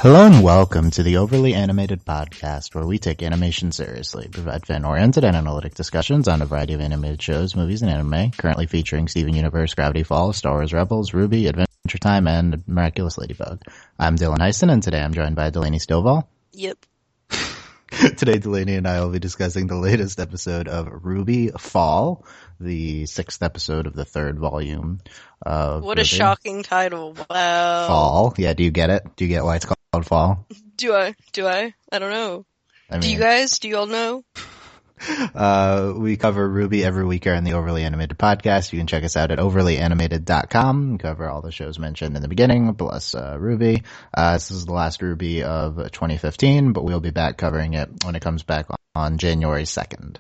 Hello and welcome to the Overly Animated Podcast, where we take animation seriously, provide fan-oriented and analytic discussions on a variety of animated shows, movies, and anime, currently featuring Steven Universe, Gravity Falls, Star Wars Rebels, RWBY, Adventure Time, and Miraculous Ladybug. I'm Dylan Hysen, and today I'm joined by Delaney Stovall. Yep. Today, Delaney and I will be discussing the latest episode of RWBY Fall, the 6th episode of the 3rd volume of What RWBY. a shocking title. Wow. Fall. Yeah, do you get it? Do you get why it's called Fall? Do I? I don't know. I mean, Do you guys? Do you all know? We cover RWBY every week here on the Overly Animated Podcast. You can check us out at overlyanimated.com. We cover all the shows mentioned in the beginning, plus RWBY. This is the last RWBY of 2015, but we'll be back covering it when it comes back on January 2nd.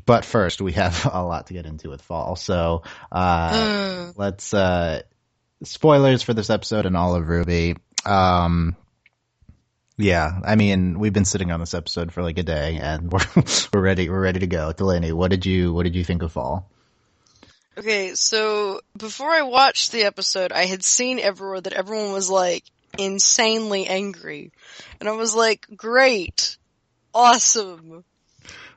But first, we have a lot to get into with Fall. So let's spoilers for this episode and all of RWBY. Yeah, I mean, we've been sitting on this episode for like a day, and we're ready to go. Delaney, what did you think of Fall? Okay, so before I watched the episode, I had seen everywhere that everyone was like insanely angry, and I was like, great, awesome.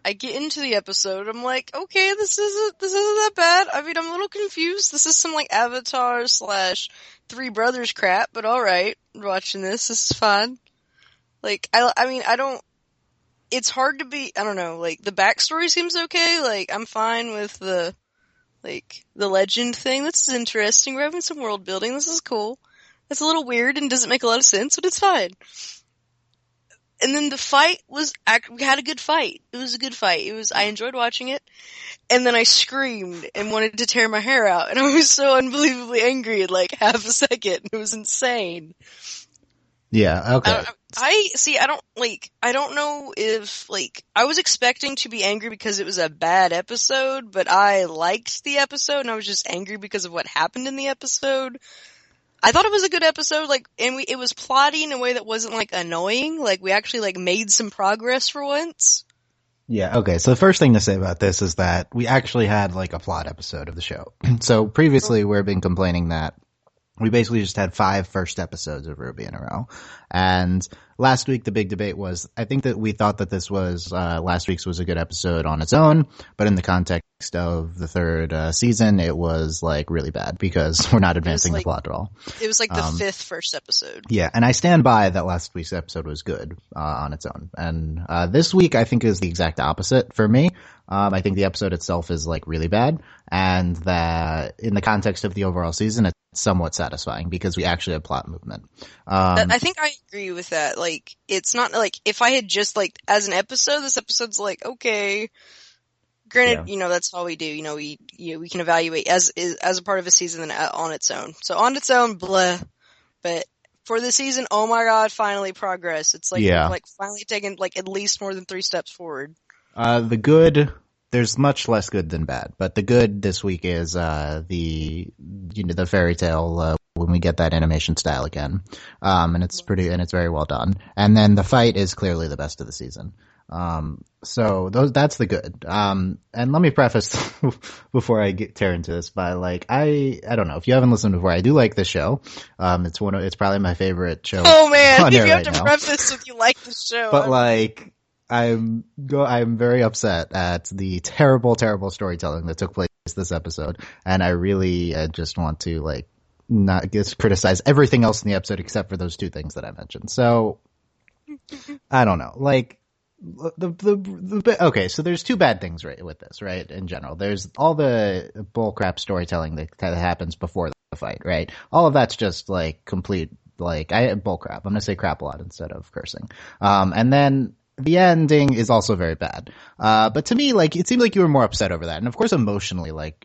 I get into the episode, I'm like, okay, this isn't that bad. I mean, I'm a little confused. This is some like Avatar / Three Brothers crap, but alright, watching this is fine. Like, I mean, it's hard to be, I don't know, like, the backstory seems okay, like, I'm fine with the legend thing. This is interesting. We're having some world building. This is cool. It's a little weird and doesn't make a lot of sense, but it's fine. And then the fight we had a good fight. It was a good fight. I enjoyed watching it. And then I screamed and wanted to tear my hair out. And I was so unbelievably angry in like half a second. It was insane. Yeah, okay. I don't know if, like, I was expecting to be angry because it was a bad episode, but I liked the episode and I was just angry because of what happened in the episode. I thought it was a good episode, like, and it was plotty in a way that wasn't, like, annoying. Like, we actually, like, made some progress for once. Yeah, okay. So the first thing to say about this is that we actually had, like, a plot episode of the show. So previously we've been complaining that we basically just had 5 first episodes of RWBY in a row. And last week the big debate was, I think that we thought that this was, last week's was a good episode on its own, but in the context of the 3rd season, it was like really bad because we're not advancing the plot at all. It was like the 5th first episode. Yeah, and I stand by that last week's episode was good, on its own. And, this week I think is the exact opposite for me. I think the episode itself is like really bad, and that in the context of the overall season, it's somewhat satisfying because we actually have plot movement. I think I agree with that. Like, it's not like, if I had just like, as an episode, this episode's like, okay. Granted, you know, that's all we do. You know, we can evaluate as a part of a season and on its own. So on its own, blah. But for the season, oh my god, finally progress. It's like, like finally taking like at least more than 3 steps forward. The good, there's much less good than bad, but the good this week is, the fairy tale, when we get that animation style again. And it's very well done. And then the fight is clearly the best of the season. So that's the good. And let me preface before I tear into this by like, I don't know if you haven't listened before, I do like this show. It's probably my favorite show. Oh man, if you have right to now. preface with you like the show. But like, I'm very upset at the terrible storytelling that took place this episode, and I really just want to like not just criticize everything else in the episode except for those 2 things that I mentioned. So I don't know, like okay, so there's 2 bad things right with this, right? In general, there's all the bullcrap storytelling that happens before the fight, right? All of that's just like complete like bullcrap. I'm gonna say crap a lot instead of cursing. And then the ending is also very bad. But to me, like, it seemed like you were more upset over that. And of course, emotionally, like,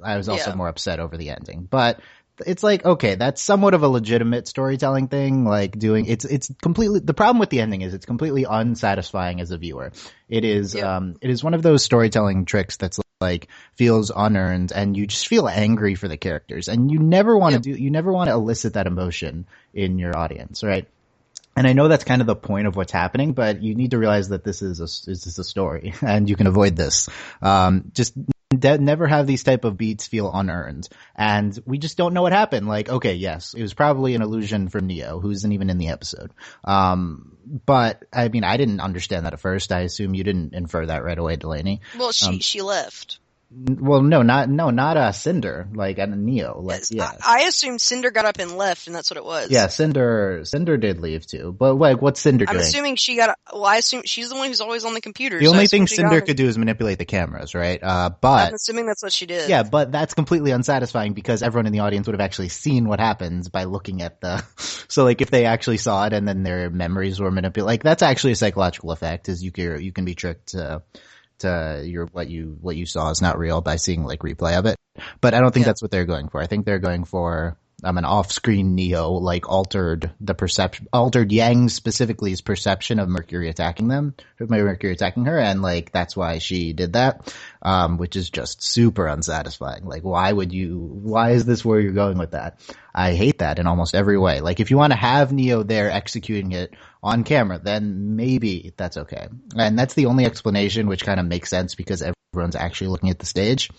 I was also more upset over the ending. But it's like, okay, that's somewhat of a legitimate storytelling thing, like it's completely, the problem with the ending is it's completely unsatisfying as a viewer. It is one of those storytelling tricks that's like, feels unearned, and you just feel angry for the characters. And you never want to you never want to elicit that emotion in your audience, right? And I know that's kind of the point of what's happening, but you need to realize that this is a story, and you can avoid this. Just and never have these type of beats feel unearned. And we just don't know what happened. Like, okay, yes, it was probably an illusion from Neo, who isn't even in the episode. But I mean, I didn't understand that at first. I assume you didn't infer that right away, Delaney. Well, she left. Well, not Cinder, like Neo. Like, Yes, yeah. I assumed Cinder got up and left, and that's what it was. Yeah, Cinder did leave too. But like, what's Cinder doing? I'm assuming she got. Well, I assume she's the one who's always on the computer. The only thing Cinder could do is manipulate the cameras, right? But I'm assuming that's what she did. Yeah, but that's completely unsatisfying because everyone in the audience would have actually seen what happens by looking at the. So like, if they actually saw it and then their memories were manipulated, like that's actually a psychological effect. Is you can be tricked to what you saw is not real by seeing like replay of it. But I don't think that's what they're going for. I think they're going for an off-screen Neo, like altered Yang specifically's perception of Mercury attacking her, and like that's why she did that, which is just super unsatisfying. Like, why is this where you're going with that? I hate that in almost every way. Like, if you want to have Neo there executing it on camera, then maybe that's okay. And that's the only explanation which kind of makes sense because everyone's actually looking at the stage.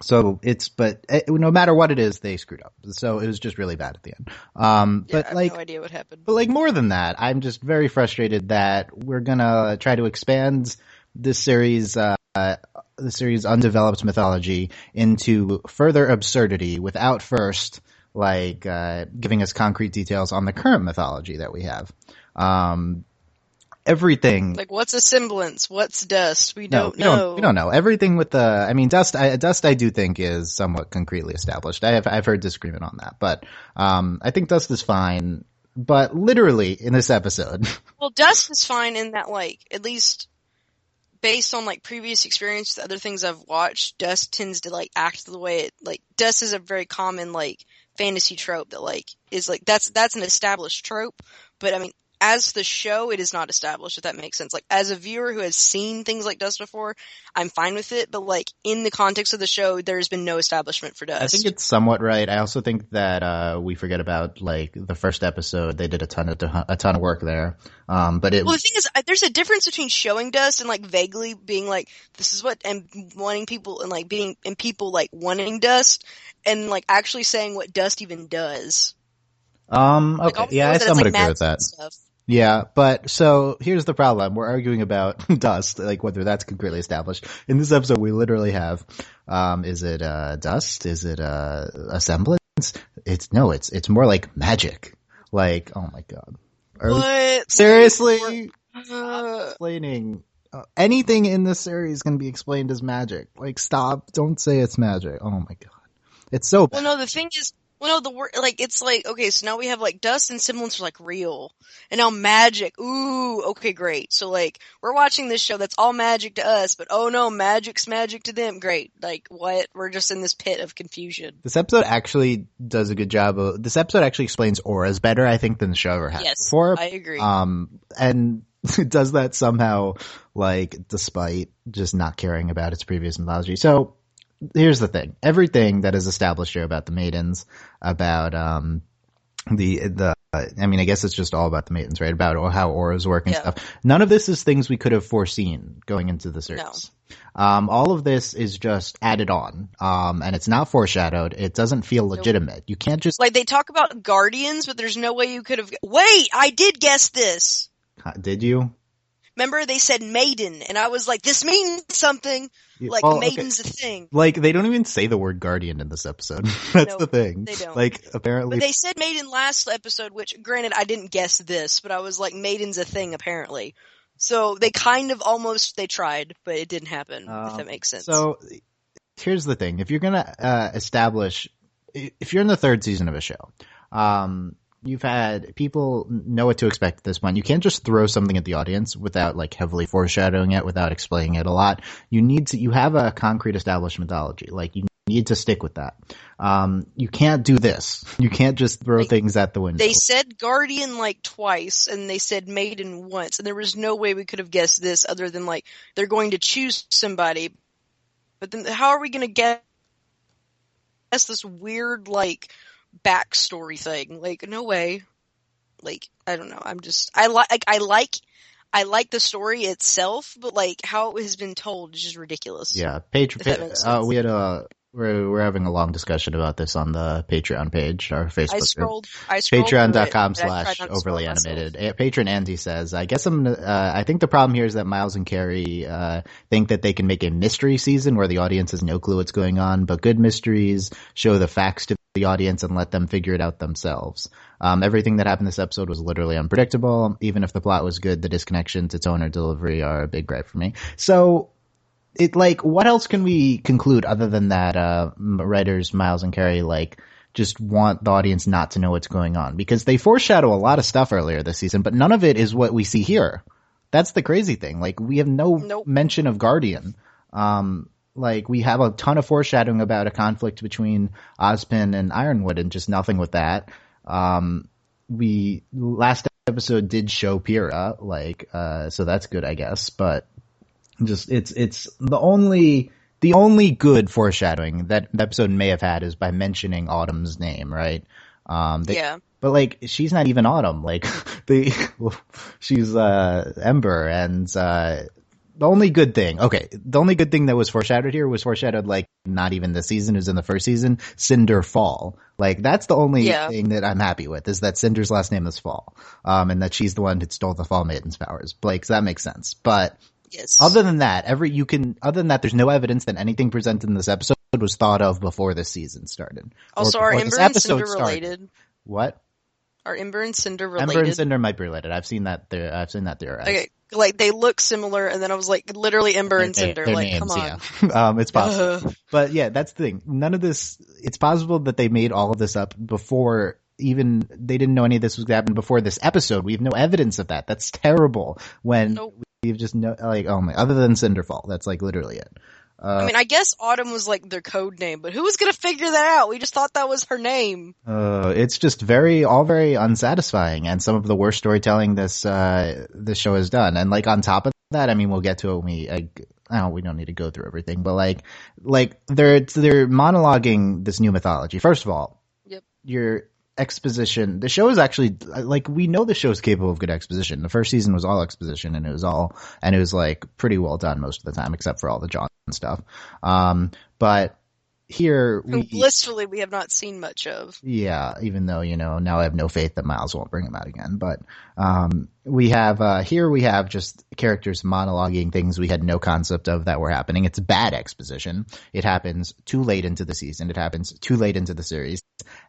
So but no matter what it is, they screwed up. So it was just really bad at the end. But I have like, no idea what happened. But like more than that, I'm just very frustrated that we're gonna try to expand this series, undeveloped mythology into further absurdity without first giving us concrete details on the current mythology that we have. Everything. Like, what's a semblance? What's dust? We don't know. We don't know. Everything with dust I do think is somewhat concretely established. I've heard disagreement on that, but, I think dust is fine, but literally in this episode. Well, dust is fine in that, like, at least based on, like, previous experience with other things I've watched, dust tends to, like, act the way dust is a very common, like, fantasy trope that, like, is, like, that's an established trope, but I mean, as the show, it is not established, if that makes sense. Like, as a viewer who has seen things like dust before, I'm fine with it, but like, in the context of the show, there's been no establishment for dust. I think it's somewhat right. I also think that, we forget about, like, the first episode. They did a ton of work there. Well, the thing is, there's a difference between showing dust and, like, vaguely being like, this is what, and wanting people, and, like, and people, like, wanting dust, and, like, actually saying what dust even does. Okay. Like, yeah, I somewhat agree with that. Stuff. Yeah, but so here's the problem. We're arguing about dust, like whether that's concretely established. In this episode, we literally have, is it, dust? Is it, a semblance? It's more like magic. Like, oh my god. What? Seriously? Stop explaining. Anything in this series can be explained as magic. Like, stop. Don't say it's magic. Oh my god. It's so bad. Well, no, the thing is, the word, like, it's like, okay, so now we have, like, dust and semblance are, like, real. And now magic. Ooh, okay, great. So, like, we're watching this show that's all magic to us, but oh no, magic's magic to them. Great. Like, what? We're just in this pit of confusion. This episode actually does a good job of, this episode actually explains auras better, I think, than the show ever has before. I agree. And it does that somehow, like, despite just not caring about its previous mythology. So, here's the thing. Everything that is established here about the maidens, about I mean, I guess it's just all about the maidens, right? About how auras work and stuff. None of this is things we could have foreseen going into the series. No. All of this is just added on. And it's not foreshadowed. It doesn't feel legitimate. You can't just... Like, they talk about guardians, but there's no way you could have... Wait! I did guess this! Did you? Remember, they said maiden, and I was like, this means something. Like, maiden's a thing. Like, they don't even say the word guardian in this episode. That's the thing. They don't. Like, apparently... But they said maiden last episode, which, granted, I didn't guess this, but I was like, maiden's a thing, apparently. So, they kind of almost, they tried, but it didn't happen, if that makes sense. So, here's the thing. If you're gonna establish... If you're in the third season of a show, you've had people know what to expect at this point. You can't just throw something at the audience without like heavily foreshadowing it, without explaining it a lot. You have a concrete established mythology. Like, you need to stick with that. You can't do this. You can't just throw things at the window. They said guardian like twice, and they said maiden once, and there was no way we could have guessed this other than like, they're going to choose somebody. But then how are we going to guess this weird like backstory thing? Like, no way. Like, I don't know. I I like the story itself, but like how it has been told is just ridiculous. Yeah, If that makes sense. we're having a long discussion about this on the Patreon page, our Facebook group. I scrolled through it, but I tried not to Patreon.com/overly spoil myself. animated. Patron Andy says, I think the problem here is that Miles and Carrie, think that they can make a mystery season where the audience has no clue what's going on, but good mysteries show the facts to the audience and let them figure it out themselves. Everything that happened this episode was literally unpredictable. Even if the plot was good, the disconnection to tone or delivery are a big gripe for me. So, what else can we conclude other than that, writers Miles and Carrie, just want the audience not to know what's going on? Because they foreshadow a lot of stuff earlier this season, but none of it is what we see here. That's the crazy thing. We have no mention of Guardian. We have a ton of foreshadowing about a conflict between Ozpin and Ironwood and just nothing with that. Last episode did show Pyrrha, so that's good, I guess, but just, it's the only good foreshadowing that the episode may have had is by mentioning Autumn's name, right? Yeah. But she's not even Autumn, she's, Ember, and, the only good thing that was foreshadowed here was foreshadowed not even this season, it was in the first season, Cinder Fall. That's the only thing that I'm happy with, is that Cinder's last name is Fall. And that she's the one who stole the Fall Maiden's powers. So that makes sense. But yes. Other than that, there's no evidence that anything presented in this episode was thought of before this season started. Also, are Ember and Cinder related? What? Are Ember and Cinder related? Ember and Cinder might be related. I've seen that theorized. Okay. They look similar, and then I was literally Ember and Cinder. Their names, come on. Yeah. It's possible. But yeah, that's the thing. None of this, it's possible that they made all of this up before even, they didn't know any of this was going to happen before this episode. We have no evidence of that. That's terrible when we've just other than Cinderfall. That's literally it. I guess Autumn was their code name, but who was gonna figure that out? We just thought that was her name. It's just very unsatisfying, and some of the worst storytelling this show has done. And on top of that, we'll get to it when we don't need to go through everything, but they're monologuing this new mythology. First of all, your exposition. The show is actually we know the show is capable of good exposition. The first season was all exposition, and it was pretty well done most of the time, except for all the John stuff. But here blissfully we have not seen much of. Yeah, even though now I have no faith that Miles won't bring him out again. But we have just characters monologuing things we had no concept of that were happening. It's bad exposition. It happens too late into the season. It happens too late into the series,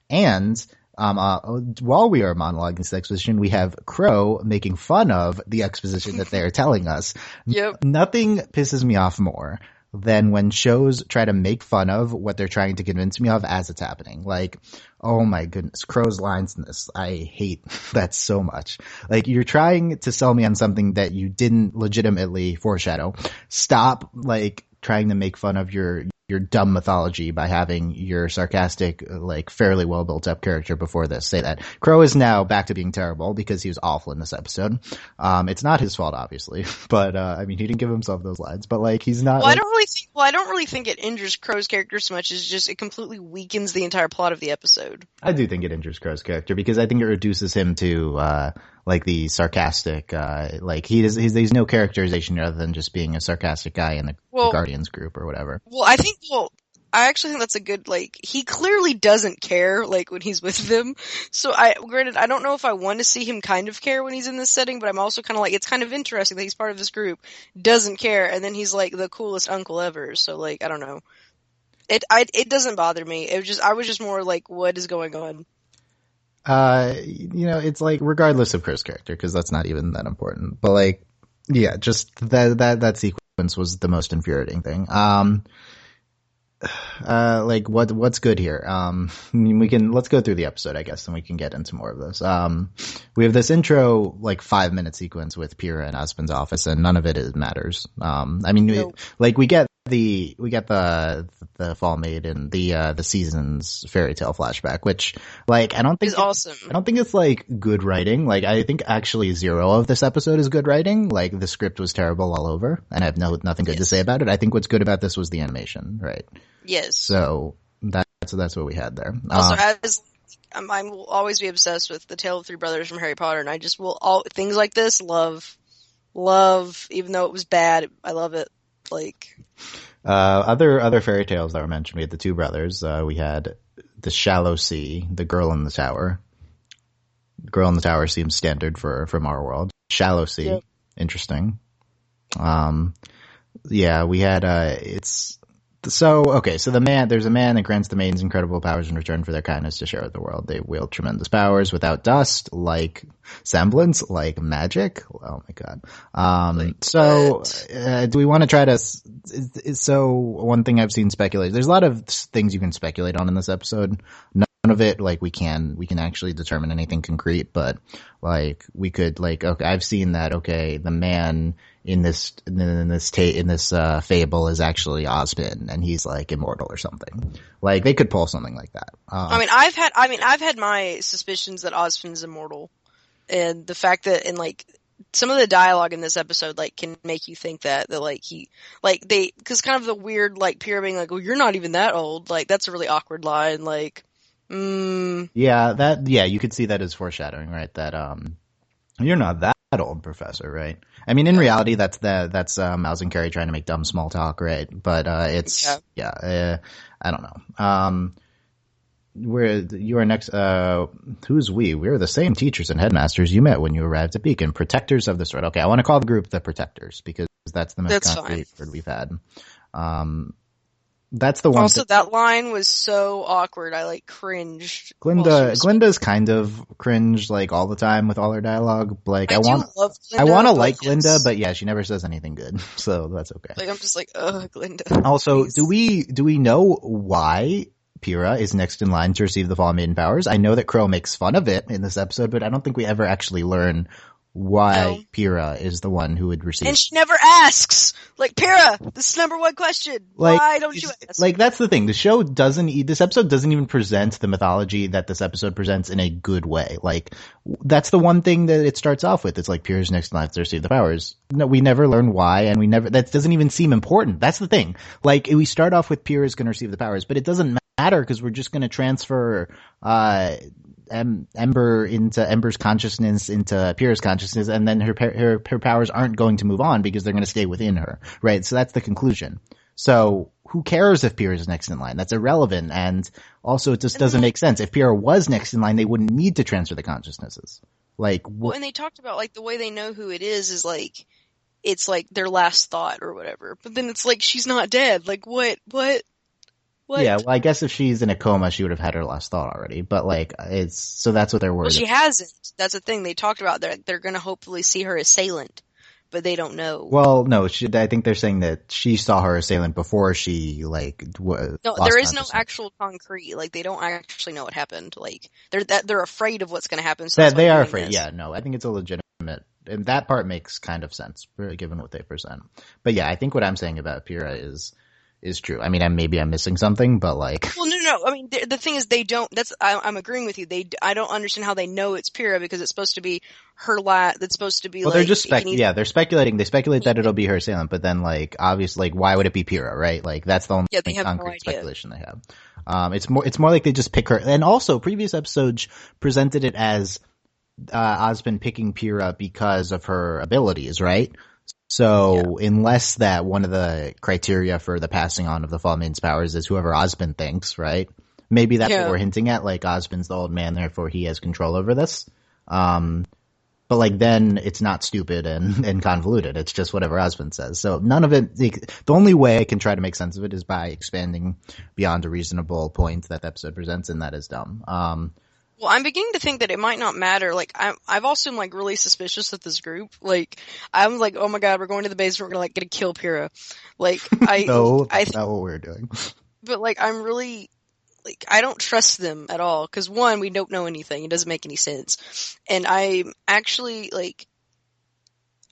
and while we are monologuing this exposition, we have Crow making fun of the exposition that they're telling us. Yep. Nothing pisses me off more than when shows try to make fun of what they're trying to convince me of as it's happening. Oh my goodness, Crow's lines in this, I hate that so much. You're trying to sell me on something that you didn't legitimately foreshadow. Stop, trying to make fun of your dumb mythology by having your sarcastic, fairly well built up character before this say that. Crow is now back to being terrible because he was awful in this episode. It's not his fault, obviously, but, he didn't give himself those lines, but he's not. Well, I don't really think it injures Crow's character so much as just it completely weakens the entire plot of the episode. I do think it injures Crow's character because I think it reduces him to, the sarcastic, there's no characterization other than just being a sarcastic guy in the Guardians group or whatever. I actually think that's a good, he clearly doesn't care, when he's with them. So granted, I don't know if I want to see him kind of care when he's in this setting, but I'm also kind of it's kind of interesting that he's part of this group, doesn't care, and then he's the coolest uncle ever. So I don't know. It doesn't bother me. I was just more what is going on? It's regardless of Chris' character, because that's not even that important. But yeah, just that sequence was the most infuriating thing. What's good here? Let's go through the episode, I guess, and we can get into more of this. We have this intro, 5-minute sequence with Pyrrha in Ozpin's office, and none of it matters. Nope. We get the Fall Maiden, the season's fairy tale flashback, which I don't think is awesome. I don't think it's good writing. I think actually 0 of this episode is good writing. The script was terrible all over, and I have nothing good to say about it. I think what's good about this was the animation, right? Yes. So that's what we had there. Also, I will always be obsessed with the Tale of Three Brothers from Harry Potter, and I just will things like this love. love, even though it was bad, I love it. Like, other fairy tales that were mentioned, we had the two brothers. We had the Shallow Sea, the Girl in the Tower. The Girl in the Tower seems standard from our world. Shallow Sea, yep. Interesting. Yeah, we had so there's a man that grants the maidens incredible powers in return for their kindness to share with the world. They wield tremendous powers without dust, like semblance, like magic. Oh my god. Do we want to try to? So one thing I've seen speculated. There's a lot of things you can speculate on in this episode. None of it, like, we can actually determine anything concrete, but like we could, like, okay, I've seen that, okay, the man in this fable is actually Ozpin and he's like immortal or something. Like, they could pull something like that. I've had my suspicions that Ozpin's immortal, and the fact that, and like, some of the dialogue in this episode, like, can make you think that like he, like, cause kind of the weird, like, Pyrrha being like, well, you're not even that old. Like, that's a really awkward line. Like, yeah, you could see that as foreshadowing, right? That, you're not that old, Professor, right? I mean, in reality, that's Miles and Carrie trying to make dumb small talk, right? But, I don't know. You are next, who's we? We're the same teachers and headmasters you met when you arrived at Beacon. Protectors of the Sword. Okay, I want to call the group the Protectors because that's the most concrete word we've had. That's the one. Also, that line was so awkward. I like cringed. Glinda's kind of cringe, like, all the time with all her dialogue. Like, I want to like Glinda, but yeah, she never says anything good, so that's okay. Like, I'm just like, ugh, Glinda. Also, do we know why Pyrrha is next in line to receive the Fallen Maiden powers? I know that Crow makes fun of it in this episode, but I don't think we ever actually learn why Pyrrha is the one who would receive. And she never asks! Like, Pyrrha, this is number one question. Like, why don't you ask? Like, that's the thing. This episode doesn't even present the mythology that this episode presents in a good way. Like, that's the one thing that it starts off with. It's like, Pyrrha's next in line to receive the powers. No, we never learn why, and that doesn't even seem important. That's the thing. Like, we start off with Pyrrha's gonna receive the powers, but it doesn't matter because we're just gonna transfer, Ember's consciousness into Pyrrha's consciousness, and then her powers aren't going to move on because they're going to stay within her, right? So that's the conclusion. So who cares if Pyrrha's next in line? That's irrelevant, and also it just doesn't make sense. If Pyrrha was next in line, they wouldn't need to transfer the consciousnesses. Like, well, and they talked about, like, the way they know who it is like, it's like their last thought or whatever. But then it's like, she's not dead. Like, what? Yeah, well, I guess if she's in a coma, she would have had her last thought already. But, like, so that's what they're worried about. Well, she hasn't. That's the thing. They talked about they're going to hopefully see her assailant, but they don't know. Well, no, I think they're saying that she saw her assailant before she, like, no, there is no actual concrete. Like, they don't actually know what happened. Like, they're afraid of what's going to happen. So they are afraid. Yeah, no, I think it's a legitimate, and that part makes kind of sense, given what they present. But yeah, I think what I'm saying about Pyrrha is true. I mean, maybe I'm missing something, but like. Well, no. I mean, the thing is, they don't. I'm agreeing with you. I don't understand how they know it's Pyrrha because it's supposed to be her that's supposed to be. Well, like, they're just they're speculating. They speculate that it'll be her assailant, but then, like, obviously, like, why would it be Pyrrha, right? Like, that's the only concrete speculation they have. It's more like they just pick her. And also, previous episodes presented it as Ozpin picking Pyrrha because of her abilities, right? So unless that one of the criteria for the passing on of the Fallen Maiden's powers is whoever Ozpin thinks, right? Maybe that's what we're hinting at, like, Ozpin's the old man, therefore he has control over this. But, like, then it's not stupid and convoluted. It's just whatever Ozpin says. So none of it, the only way I can try to make sense of it is by expanding beyond a reasonable point that the episode presents, and that is dumb. Well, I'm beginning to think that it might not matter. Like, I've also been, like, really suspicious of this group. Like, I'm like, oh my god, we're going to the base, we're gonna kill Pyrrha. Like, no, that's not what we're doing. But, like, I'm really, like, I don't trust them at all. Cause one, we don't know anything. It doesn't make any sense. And I'm actually, like,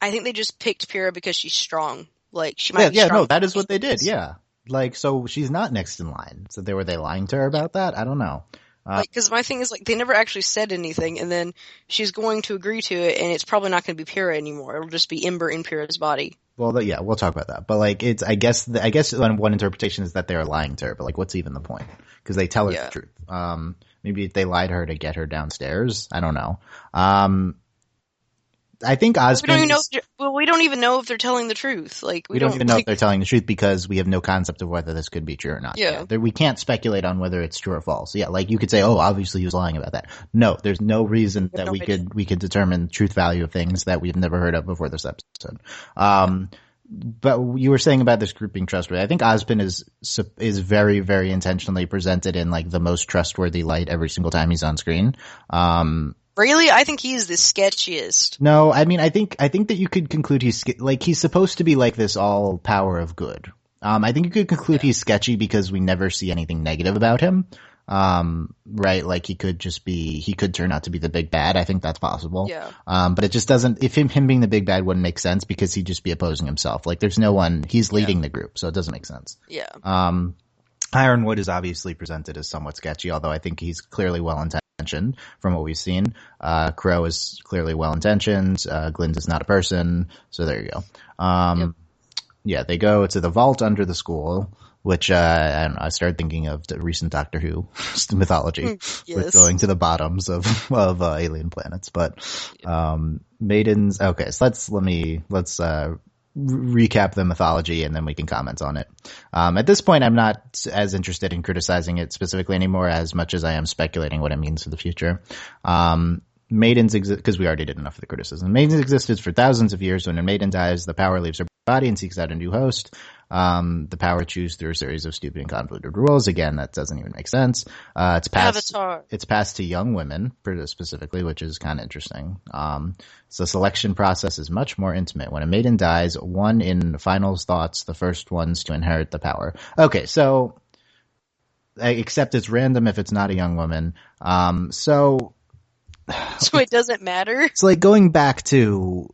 I think they just picked Pyrrha because she's strong. Like, she might be strong. No, that is what they did, yeah. Like, so she's not next in line. So were they lying to her about that? I don't know. Because my thing is, like, they never actually said anything, and then she's going to agree to it, and it's probably not going to be Pyrrha anymore. It'll just be Ember in Pyrrha's body. Well, yeah, we'll talk about that. But, like, I guess one interpretation is that they're lying to her, but, like, what's even the point? Because they tell her the truth. Maybe they lied to her to get her downstairs. I don't know. I think Ozpin. We don't even know if they're telling the truth. Like we don't even know if they're telling the truth because we have no concept of whether this could be true or not. Yeah. We can't speculate on whether it's true or false. Yeah, like you could say, oh, obviously he was lying about that. No, there's no reason that we could determine truth value of things that we've never heard of before this episode. But you were saying about this group being trustworthy. I think Ozpin is very, very intentionally presented in like the most trustworthy light every single time he's on screen. Really? I think he's the sketchiest. No, I mean, I think that you could conclude he's supposed to be like this all power of good. I think you could conclude he's sketchy because we never see anything negative about him. Right? Like he could turn out to be the big bad. I think that's possible. Yeah. But it just doesn't, if him being the big bad wouldn't make sense because he'd just be opposing himself. Like there's no one, he's leading the group, so it doesn't make sense. Yeah. Ironwood is obviously presented as somewhat sketchy, although I think he's clearly well-intentioned from what we've seen. Crow is clearly well-intentioned. Glint is not a person, so there you go. Yeah, they go to the vault under the school, which, I don't know, I started thinking of the recent Doctor Who mythology with going to the bottoms of alien planets. But, maidens, okay, so let's recap the mythology and then we can comment on it. At this point, I'm not as interested in criticizing it specifically anymore as much as I am speculating what it means for the future. Maidens exist because we already did enough of the criticism. Maidens existed for thousands of years. When a maiden dies, the power leaves her body and seeks out a new host. The power chews through a series of stupid and convoluted rules. Again, that doesn't even make sense. It's passed to young women specifically, which is kind of interesting. So selection process is much more intimate. When a maiden dies, one in Final's thoughts, the first ones to inherit the power. Okay, so except it's random if it's not a young woman. So it doesn't matter. It's like going back to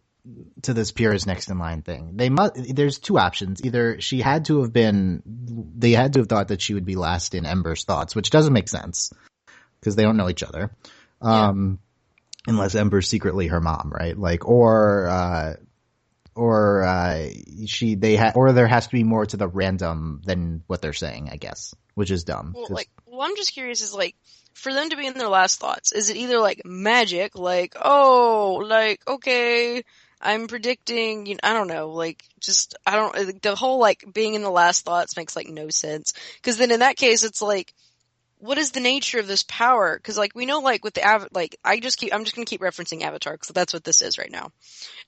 this Pyrrha is next in line thing. There's two options. Either they had to have thought that she would be last in Ember's thoughts, which doesn't make sense because they don't know each other. Unless Ember's secretly her mom, right? Like, or there has to be more to the random than what they're saying, I guess, which is dumb. Well, I'm just curious is like, for them to be in their last thoughts, is it either like magic, like, oh, like, okay, I'm predicting, I don't know, like, the whole, like, being in the last thoughts makes, like, no sense. Cause then in that case, it's like, what is the nature of this power? Cause, like, we know, like, with the, I'm just gonna keep referencing Avatar, cause that's what this is right now.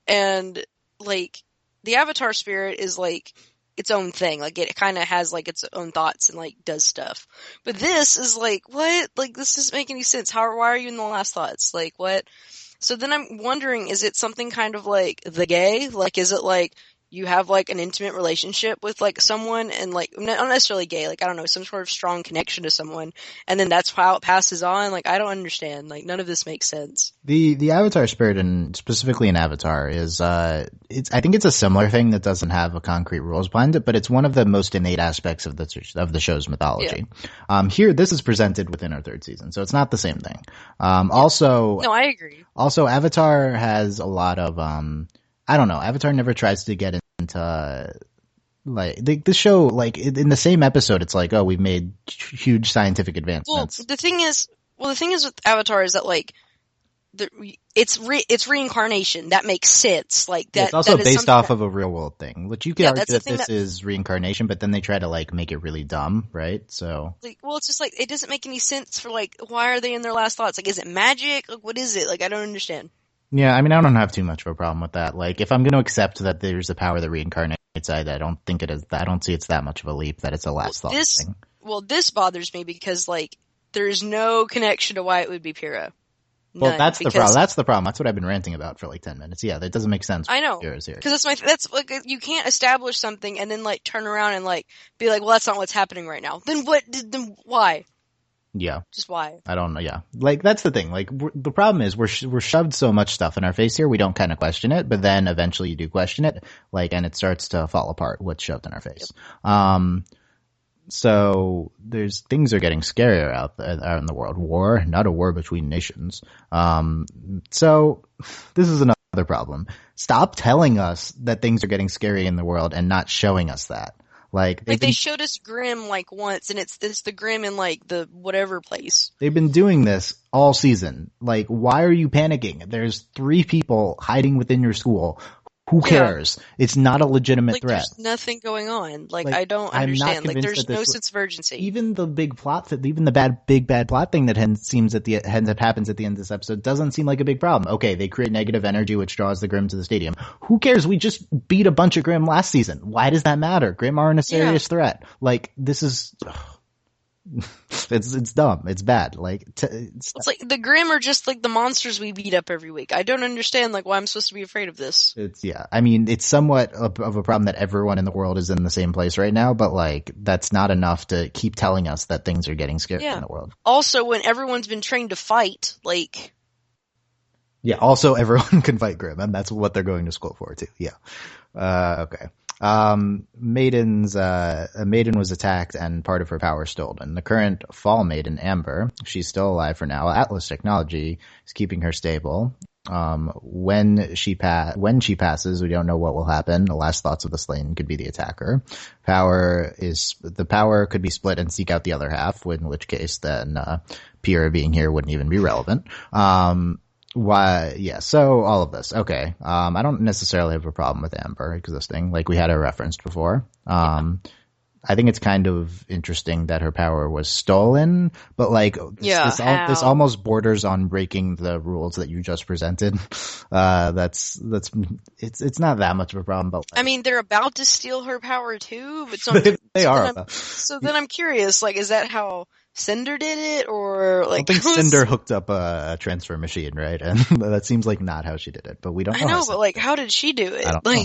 And, like, the Avatar spirit is, like, its own thing. Like, it kind of has, like, its own thoughts and, like, does stuff. But this is, like, what? Like, this doesn't make any sense. Why are you in the last thoughts? Like, what? So then I'm wondering, is it something kind of like the gay? Like, is it like you have like an intimate relationship with like someone and like, not necessarily gay, like, I don't know, some sort of strong connection to someone and then that's how it passes on? Like, I don't understand. Like, none of this makes sense. The Avatar spirit, and specifically in Avatar, is, I think it's a similar thing that doesn't have a concrete rules behind it, but it's one of the most innate aspects of the show's mythology. Yeah. Here, this is presented within our third season, so it's not the same thing. Also. No, I agree. Also, Avatar has a lot of, I don't know, Avatar never tries to get into, like, the show, like, in the same episode, it's like, oh, we've made huge scientific advancements. Well, the thing is with Avatar is that, like, it's reincarnation. That makes sense. Like, that. It's also based off of a real world thing, which you could argue that this is reincarnation, but then they try to, like, make it really dumb, right? So. Like, well, it's just like, it doesn't make any sense for, like, why are they in their last thoughts? Like, is it magic? Like, what is it? Like, I don't understand. Yeah, I mean, I don't have too much of a problem with that. Like, if I'm going to accept that there's a power that reincarnates, I don't think it is. I don't see it's that much of a leap that it's a last thought thing. Well, this bothers me because, like, there's no connection to why it would be Pyrrha. Well, that's the problem. That's the problem. That's what I've been ranting about for like 10 minutes. Yeah, that doesn't make sense. I know. Pyrrha's here. Because that's like, you can't establish something and then like turn around and like be like, well, that's not what's happening right now. Then why? Yeah. Just why? I don't know. Yeah. Like, that's the thing. Like, the problem is we're shoved so much stuff in our face here, we don't kind of question it, but then eventually you do question it, like, and it starts to fall apart what's shoved in our face. Yep. So things are getting scarier out in the world. War, not a war between nations. So this is another problem. Stop telling us that things are getting scary in the world and not showing us that. Like Like they showed us Grimm like once, and it's the Grimm in like the whatever place. they've been doing this all season. Like, why are you panicking? There's 3 people hiding within your school. Who cares? It's not a legitimate Like threat. there's nothing going on. Like, Like, I don't I'm not understand. Like convinced there's that no this sense of urgency. even the big plot, even the big bad plot thing that seems at the ends up happens at the end of this episode doesn't seem like a big problem. Okay, they create negative energy which draws the Grimm to the stadium. Who cares? We just beat a bunch of Grimm last season. Why does that matter? Grimm aren't a serious threat. Like, this is it's dumb. It's bad. Like, It's like the Grimm are just like the monsters we beat up every week. I don't understand like why I'm supposed to be afraid of this. I mean, it's somewhat of a problem that everyone in the world is in the same place right now, but like, that's not enough to keep telling us that things are getting scary in the world. Also, when everyone's been trained to fight, like... Yeah, also everyone can fight Grimm, and that's what they're going to school for too. Yeah. Okay. A maiden was attacked and part of her power stolen. The current fall maiden, Amber, she's still alive for now. Atlas technology is keeping her stable. When she passes, we don't know what will happen. The last thoughts of the slain could be the attacker. The power could be split and seek out the other half, in which case then, Pyrrha being here wouldn't even be relevant. So all of this. Okay. I don't necessarily have a problem with Amber existing, like we had her referenced before. I think it's kind of interesting that her power was stolen, but like, this almost borders on breaking the rules that you just presented. It's not that much of a problem, but like, I mean, they're about to steal her power too, but so then I'm curious, like, is that how Cinder did it, or like? I think Cinder hooked up a transfer machine, right? And that seems like not how she did it, but we don't know. I know, but like, how did she do it? I don't know.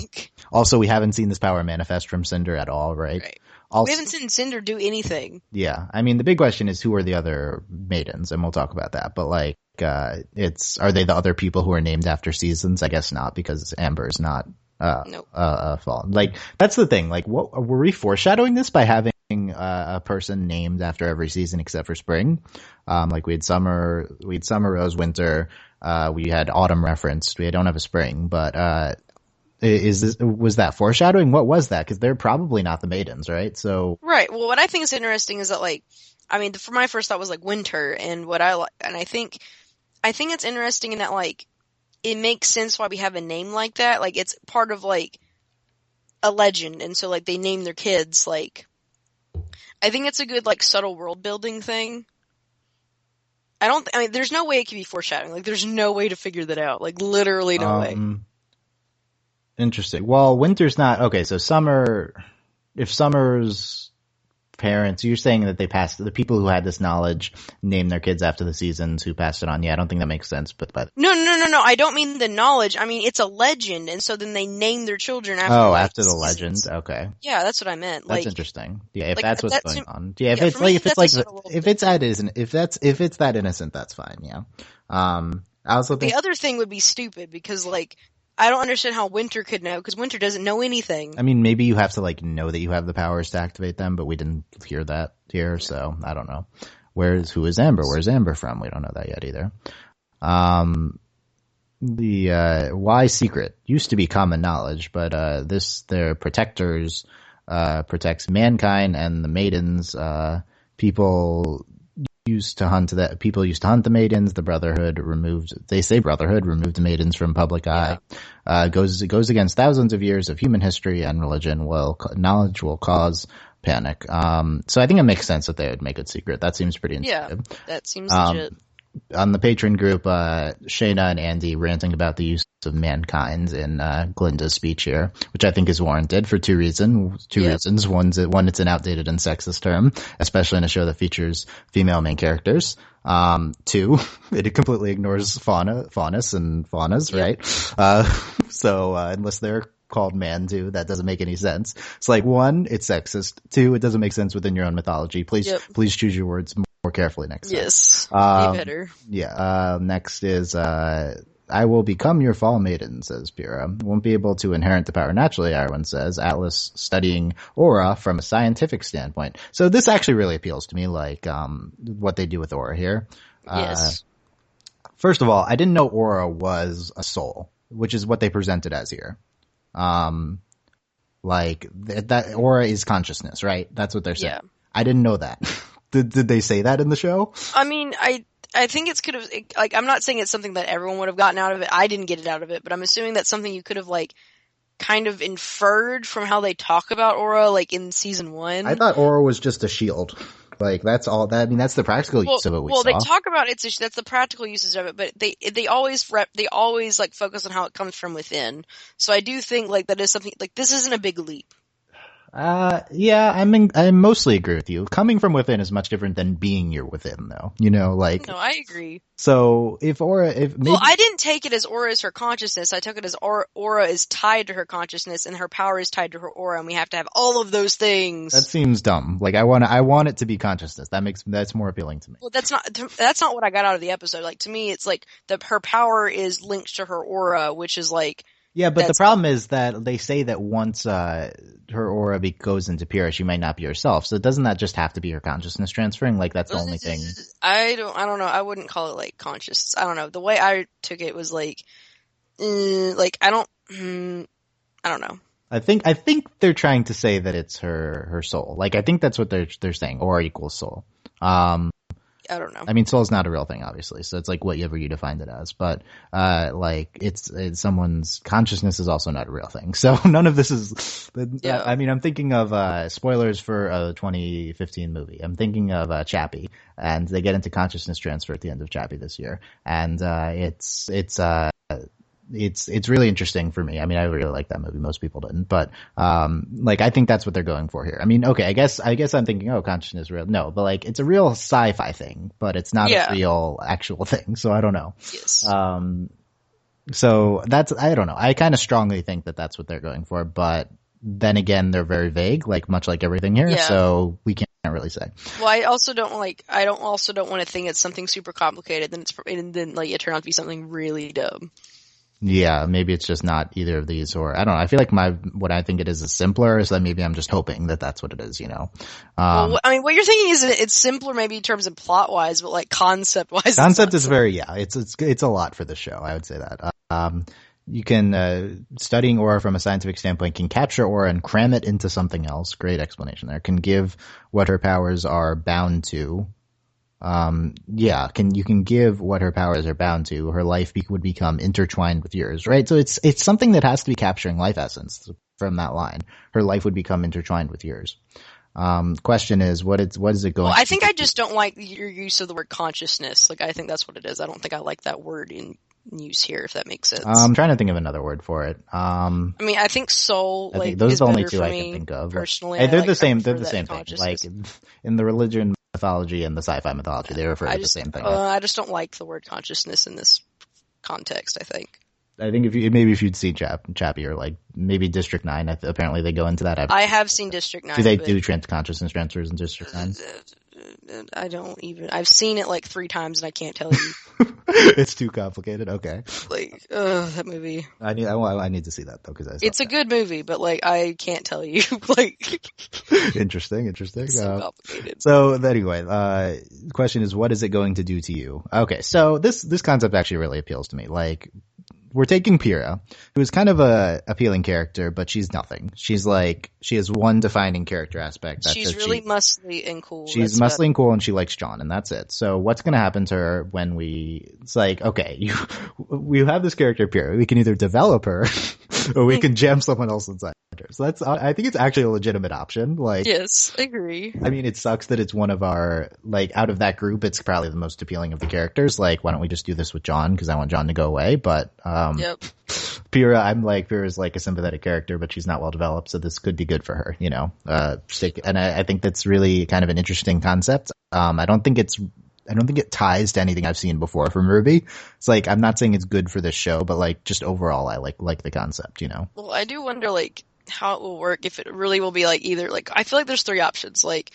Also, we haven't seen this power manifest from Cinder at all, right? Also, we haven't seen Cinder do anything. Yeah, I mean, the big question is who are the other maidens, and we'll talk about that. But like, are they the other people who are named after seasons? I guess not, because Amber is not fallen. Like, that's the thing. Like, what were we foreshadowing this by having a person named after every season except for spring? Like we had summer, rose, winter. We had autumn referenced. We don't have a spring, but was that foreshadowing? What was that? Because they're probably not the maidens, right? So right. Well, what I think is interesting is that, like, I mean, for my first thought was like winter, and I think it's interesting in that, like, it makes sense why we have a name like that. Like, it's part of like a legend, and so like they name their kids. Like, I think it's a good like subtle world building thing. I mean, there's no way it can be foreshadowing. Like, there's no way to figure that out. Like, literally no way. Interesting. Well, winter's not okay. So if summer's parents, you're saying that the people who had this knowledge named their kids after the seasons who passed it on. Yeah, I don't think that makes sense. But no. I don't mean the knowledge. I mean, it's a legend, and so then they name their children after. After the legend. Okay. Yeah, that's what I meant. That's interesting. Yeah, if like, that's what's going on. Yeah, if it's that innocent, that's fine. Yeah. I also think the other thing would be stupid because like, I don't understand how Winter could know, because Winter doesn't know anything. I mean, maybe you have to like know that you have the powers to activate them, but we didn't hear that here, so I don't know. Who is Amber? Where's Amber from? We don't know that yet either. The why secret used to be common knowledge, but their protectors protects mankind and the maidens. People used to hunt the maidens. The Brotherhood removed the maidens from public eye. Goes against thousands of years of human history and religion. Knowledge will cause panic. So I think it makes sense that they would make it secret. That seems pretty intuitive. Yeah, that seems legit. On the patron group, Shayna and Andy ranting about the use of mankind in Glinda's speech here, which I think is warranted for two reasons. One, it's an outdated and sexist term, especially in a show that features female main characters. Two, it completely ignores faunas and faunas, right? So unless they're called man too, that doesn't make any sense. It's like, one, it's sexist. Two, it doesn't make sense within your own mythology. Please choose your words more carefully next time. Yes, be better. Yeah. Next is I will become your fall maiden, says Pyrrha. Won't be able to inherit the power naturally, Irwin says. Atlas studying aura from a scientific standpoint. So this actually really appeals to me, like what they do with aura here. Yes. First of all, I didn't know aura was a soul, which is what they presented as here. Like that aura is consciousness, right? That's what they're saying. Yeah. I didn't know that. Did they say that in the show? I mean, I think it's could have, like, I'm not saying it's something that everyone would have gotten out of it. I didn't get it out of it, but I'm assuming that's something you could have, like, kind of inferred from how they talk about aura, like, in season 1. I thought aura was just a shield. Like, that's all that, I mean, that's the practical use of it we saw. Well, they talk about that's the practical usage of it, but they always like focus on how it comes from within. So I do think, like, that is something, like, this isn't a big leap. Yeah, I mostly agree with you. Coming from within is much different than being your within, though. You know, like. No, I agree. So if maybe. Well, I didn't take it as aura is her consciousness. I took it as aura is tied to her consciousness, and her power is tied to her aura, and we have to have all of those things. That seems dumb. Like, I want it to be consciousness. That's more appealing to me. Well, that's not what I got out of the episode. Like, to me, it's like her power is linked to her aura, which is like. Yeah, but the problem is that they say that once her aura goes into Pyrrha, she might not be herself. So doesn't that just have to be her consciousness transferring? Like, that's the only thing. I don't know. I wouldn't call it, like, conscious. I don't know. The way I took it was like I don't know. I think they're trying to say that it's her soul. Like, I think that's what they're saying. Aura equals soul. I don't know. I mean, soul is not a real thing, obviously. So it's like whatever you defined it as. But, like, it's someone's consciousness is also not a real thing. So none of this is, Yeah. I mean, I'm thinking of, spoilers for a 2015 movie. I'm thinking of, Chappie. And they get into consciousness transfer at the end of Chappie this year. And, it's really interesting for me. I mean, I really like that movie. Most people didn't, but like, I think that's what they're going for here. I mean, okay, I guess I'm thinking, oh, consciousness is real. No, but like, it's a real sci-fi thing, but it's not a real actual thing. So I don't know. Yes. So I don't know. I kind of strongly think that that's what they're going for, but then again, they're very vague, like much like everything here. Yeah. So we can't really say. Well, I also don't want to think it's something super complicated, and then like it turned out to be something really dumb. Yeah, maybe it's just not either of these, or I don't know. I feel like what I think it is simpler, so that maybe I'm just hoping that that's what it is, you know. Well, I mean, what you're thinking is it's simpler maybe in terms of plot wise, but like concept wise. Concept is it's a lot for the show. I would say that. You can, studying aura from a scientific standpoint can capture aura and cram it into something else. Great explanation there. Can give what her powers are bound to. You can give what her powers are bound to. Her life would become intertwined with yours, right? So it's something that has to be capturing life essence from that line. Her life would become intertwined with yours. Question is, what is it going? Well, I think I just don't like your use of the word consciousness. Like, I think that's what it is. I don't think I like that word in use here, if that makes sense. I'm trying to think of another word for it. I mean, I think soul. I think those are the only two I can think of. Personally, they're the same. They're the same thing. Like in the religion mythology and the sci-fi mythology, they refer to the same thing. I just don't like the word consciousness in this context. I think if you'd seen Chappie or like maybe District 9, apparently they go into that. I have seen District 9. Do they do consciousness transfers in District 9? I've seen it like 3 times and I can't tell you. It's too complicated. Okay. Like, that movie. I need to see that though, because it's a good movie, but like, I can't tell you. Like, interesting. It's so complicated. So anyway, the question is, what is it going to do to you? Okay. So this concept actually really appeals to me. Like, we're taking Pyrrha, who is kind of a appealing character, but she's nothing. She has one defining character aspect. She's really muscly and cool. She's muscly and cool, and she likes John, and that's it. So what's going to happen to her when it's like, okay, we have this character Pyrrha. We can either develop her, or we can jam someone else inside her. So I think it's actually a legitimate option. Like, yes, I agree. I mean, it sucks that it's one of our, like, out of that group, it's probably the most appealing of the characters. Like, why don't we just do this with John? Because I want John to go away, but yep. Pyrrha's like a sympathetic character, but she's not well developed, so this could be good for her, you know. And I think that's really kind of an interesting concept. I don't think it ties to anything I've seen before from RWBY. It's like, I'm not saying it's good for this show, but like, just overall, I like the concept, you know. Well, I do wonder like how it will work, if it really will be like either, like, I feel like there's 3 options. Like,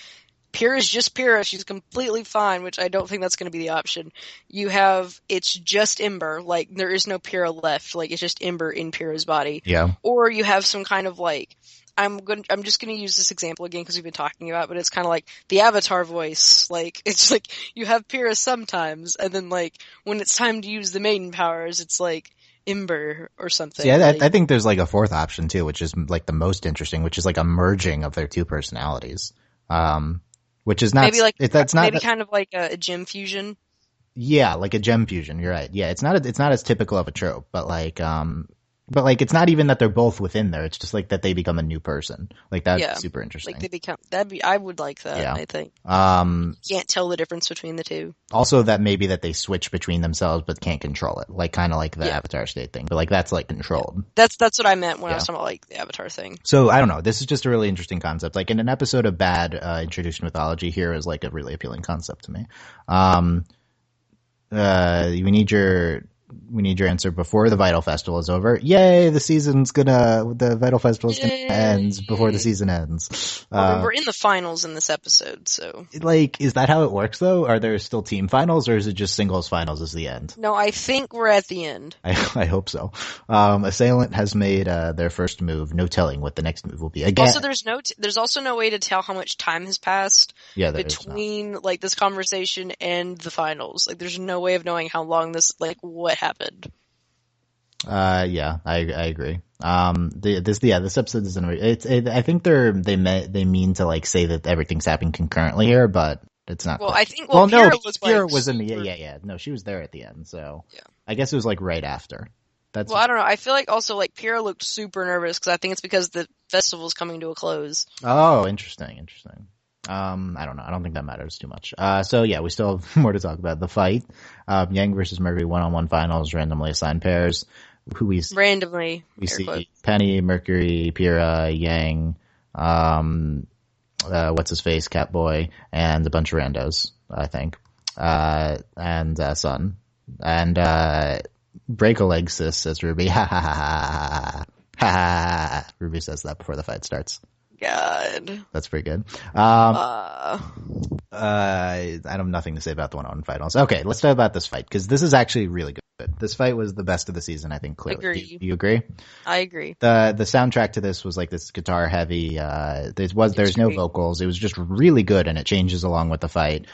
Pyrrha's just Pyrrha. She's completely fine, which I don't think that's going to be the option. You have, it's just Ember. Like, there is no Pyrrha left. Like, it's just Ember in Pyrrha's body. Yeah. Or you have some kind of like, I'm just going to use this example again because we've been talking about it, but it's kind of like the Avatar voice. Like, it's like you have Pyrrha sometimes, and then like when it's time to use the maiden powers, it's like Ember or something. See, I think there's like a fourth option too, which is like the most interesting, which is like a merging of their two personalities. Which is not maybe like that's not maybe kind of like a gem fusion. Yeah, like a gem fusion. You're right. Yeah, it's not as typical of a trope, but like it's not even that they're both within there. It's just like that they become a new person. Like that's super interesting. Like they become I would like that. Yeah. I think. You can't tell the difference between the two. Also, that maybe that they switch between themselves but can't control it, like kind of like the Avatar state thing. But like that's like controlled. That's what I meant when I was talking about like the Avatar thing. So I don't know. This is just a really interesting concept. Like in an episode of Bad, introduced mythology here is like a really appealing concept to me. We need your answer before the Vital Festival is over. Yay! The Vital Festival's gonna end before the season ends. We're in the finals in this episode, so. Like, is that how it works though? Are there still team finals or is it just singles finals is the end? No, I think we're at the end. I hope so. Assailant has made, their first move. No telling what the next move will be. Again. Also, there's also no way to tell how much time has passed between, like, this conversation and the finals. Like, there's no way of knowing how long what happened. Yeah, I agree. This episode isn't. I think they mean to like say that everything's happening concurrently here, but it's not. Well, quite. I think. Well, no, Pyrrha was in the. Yeah. No, she was there at the end. So yeah. I guess it was like right after. Well, I don't know. I feel like also like Pyrrha looked super nervous because I think it's because the festival's coming to a close. Oh, interesting. I don't know. I don't think that matters too much. So yeah, we still have more to talk about. The fight, Yang versus Mercury 1-on-1 finals, randomly assigned pairs. We see Penny, Mercury, Pyrrha, Yang, what's his face, Catboy, and a bunch of randos, I think, and Sun, and break a leg, sis, says Ruby. Ha ha ha ha ha ha. Ruby says that before the fight starts. God. That's pretty good. I have nothing to say about the 1-on-1 finals. Okay, let's talk about this fight, because this is actually really good. This fight was the best of the season, I think, clearly. Agree. Do you agree? I agree. The soundtrack to this was like this guitar heavy, there's no vocals. It was just really good, and it changes along with the fight.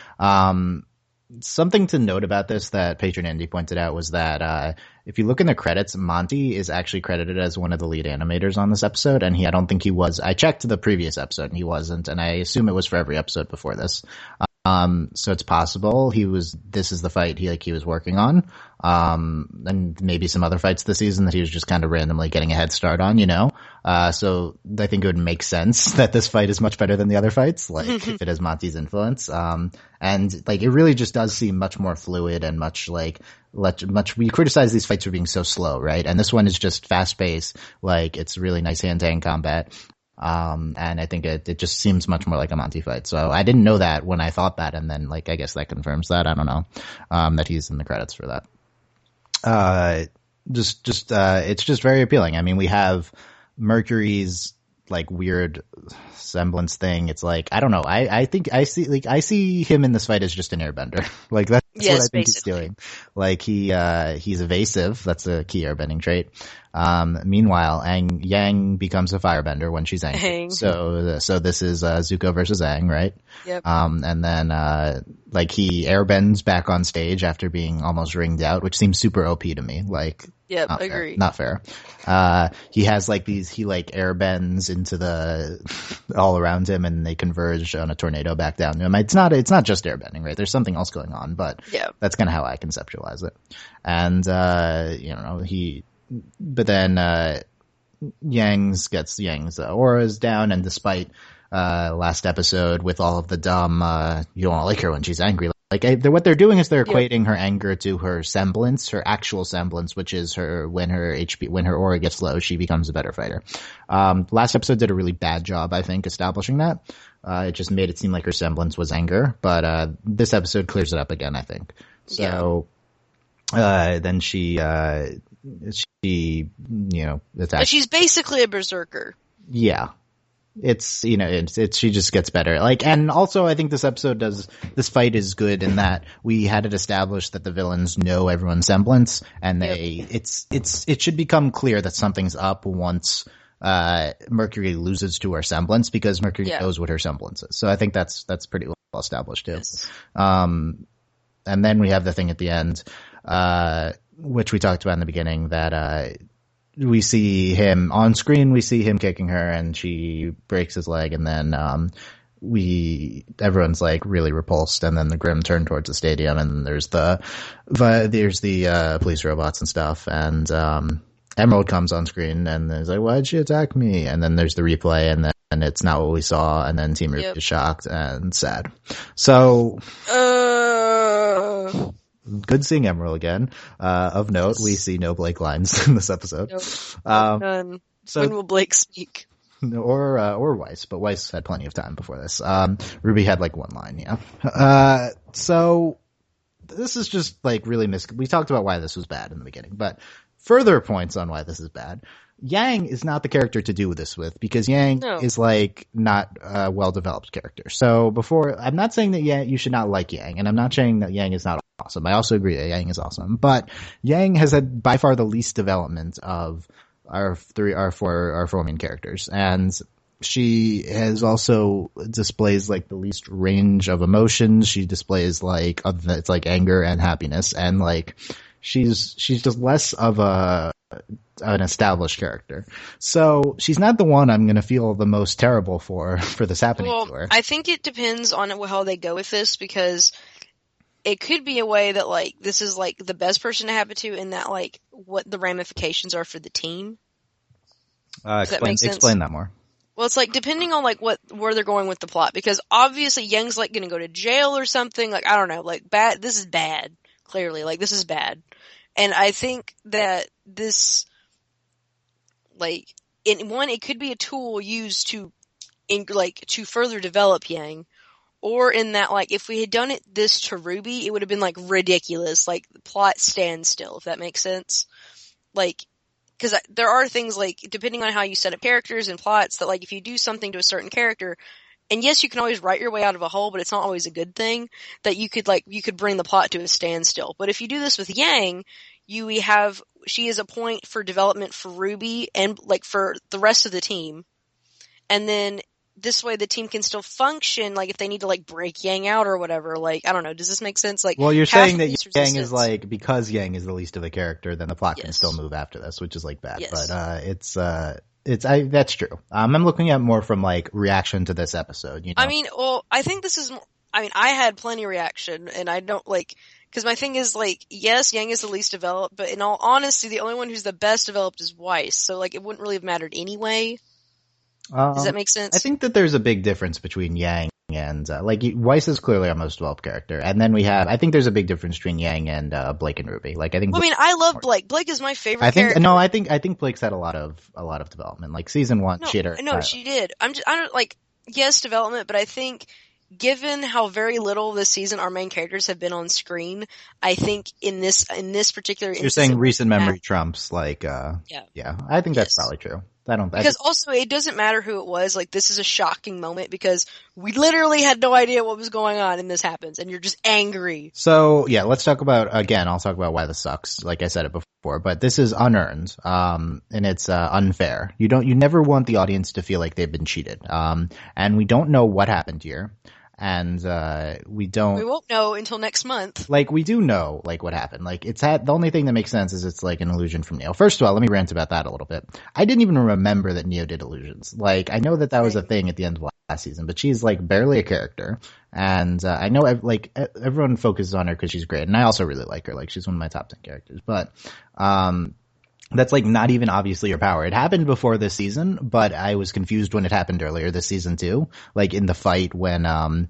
Something to note about this that Patron Andy pointed out was that if you look in the credits, Monty is actually credited as one of the lead animators on this episode, and I don't think he was. I checked the previous episode, and he wasn't, and I assume it was for every episode before this. So it's possible this is the fight he was working on. And maybe some other fights this season that he was just kind of randomly getting a head start on, So I think it would make sense that this fight is much better than the other fights, like if it has Monty's influence. And like it really just does seem much more fluid and much we criticize these fights for being so slow, right? And this one is just fast paced, like it's really nice hand-to-hand combat. And I think it just seems much more like a Monty fight. So I didn't know that when I thought that, and then like I guess that confirms that. I don't know that he's in the credits for that. It's just very appealing. I mean, we have Mercury's like weird semblance thing. It's like I don't know. I think I see him in this fight as just an airbender. Like that's what I think he's doing. Like he's evasive. That's a key airbending trait. Meanwhile, Yang becomes a firebender when she's angry. So this is Zuko versus Aang, right? Yep. And then like he airbends back on stage after being almost ringed out, which seems super OP to me. Like, yep, agree. Not fair. He has like he like airbends into all around him, and they converge on a tornado back down to him. It's not just airbending, right? There's something else going on, but that's kind of how I conceptualize it. And but then Yang's aura's down, and despite last episode with all of the dumb you don't like her when she's angry, what they're doing is they're equating her anger to her semblance, her actual semblance, which is when her aura gets low, she becomes a better fighter. Last episode did a really bad job, I think, establishing that. It just made it seem like her semblance was anger, but this episode clears it up again, I think. So then she attacks. But she's basically a berserker. Yeah. She just gets better. Like, and also I think this fight is good in that we had it established that the villains know everyone's semblance, and it should become clear that something's up once Mercury loses to her semblance, because Mercury knows what her semblance is. So I think that's pretty well established too. Yes. And then we have the thing at the end. which we talked about in the beginning, that we see him on screen, we see him kicking her and she breaks his leg, and then everyone's like really repulsed, and then the Grimm turn towards the stadium, and there's the police robots and stuff, and Emerald comes on screen and is like, why'd she attack me? And then there's the replay, and then it's not what we saw, and then Team Ruby is shocked and sad. So good seeing Emerald again. Of note, we see no Blake lines in this episode. Nope. None. So when will Blake speak? Or Weiss, but Weiss had plenty of time before this. Ruby had like one line, yeah. So this is just like really we talked about why this was bad in the beginning, but further points on why this is bad. Yang is not the character to do this with, because Yang is like not a well-developed character. So I'm not saying that you should not like Yang, and I'm not saying that Yang is not awesome. I also agree that Yang is awesome, but Yang has had by far the least development of our four main characters, and she has also displays like the least range of emotions. She displays like other than it's like anger and happiness, and like she's just less of an established character. So she's not the one I'm going to feel the most terrible for this happening to her. I think it depends on how they go with this, because it could be a way that like this is like the best person to happen to, in that like what the ramifications are for the team. Does that make sense? Explain that more. Well, it's like depending on like where they're going with the plot, because obviously Yang's like going to go to jail or something. Like, I don't know, like bad. This is bad. Clearly, like this is bad. And I think that this, like, it could be a tool used to further develop Yang, or in that, like, if we had done this to Ruby, it would have been, like, ridiculous, like, the plot standstill, if that makes sense. Like, because there are things, like, depending on how you set up characters and plots, that, like, if you do something to a certain character, and yes, you can always write your way out of a hole, but it's not always a good thing, that you could bring the plot to a standstill. But if you do this with Yang, she is a point for development for Ruby and like for the rest of the team. And then this way the team can still function, like if they need to like break Yang out or whatever. Like, I don't know, does this make sense? Like, well, you're saying that Yang is like, because Yang is the least of a character, then the plot can still move after this, which is like bad. Yes. But that's true. I'm looking at more from like reaction to this episode. You know? I mean, well, I think this is. I had plenty of reaction, and I don't like, because my thing is like, yes, Yang is the least developed, but in all honesty, the only one who's the best developed is Weiss. So like, it wouldn't really have mattered anyway. Does that make sense? I think that there's a big difference between Yang and like Weiss is clearly our most developed character, and then I think there's a big difference between Yang and Blake and Ruby. Like, I think. Well, I love Blake. Blake is my favorite character. No, I think Blake's had a lot of development. Like season 1, she did. I don't like, yes, development, but I think given how very little this season our main characters have been on screen, I think in this particular instance, you're saying recent memory trumps like yeah. I think that's probably true. Also it doesn't matter who it was. Like, this is a shocking moment because we literally had no idea what was going on, and this happens, and you're just angry. So yeah, let's talk about I'll talk about why this sucks. Like I said it before, but this is unearned, and it's unfair. You never want the audience to feel like they've been cheated. And we don't know what happened here. And we won't know until next month. Like, we do know like what happened. Like, the only thing that makes sense is it's like an illusion from Neo. First of all, let me rant about that a little bit. I didn't even remember that Neo did illusions. Like, I know that was a thing at the end of last season, but she's like barely a character. And I know like everyone focuses on her because she's great, and I also really like her. Like, she's one of my top 10 characters. But that's like not even obviously her power. It happened before this season, but I was confused when it happened earlier this season too. Like in the fight when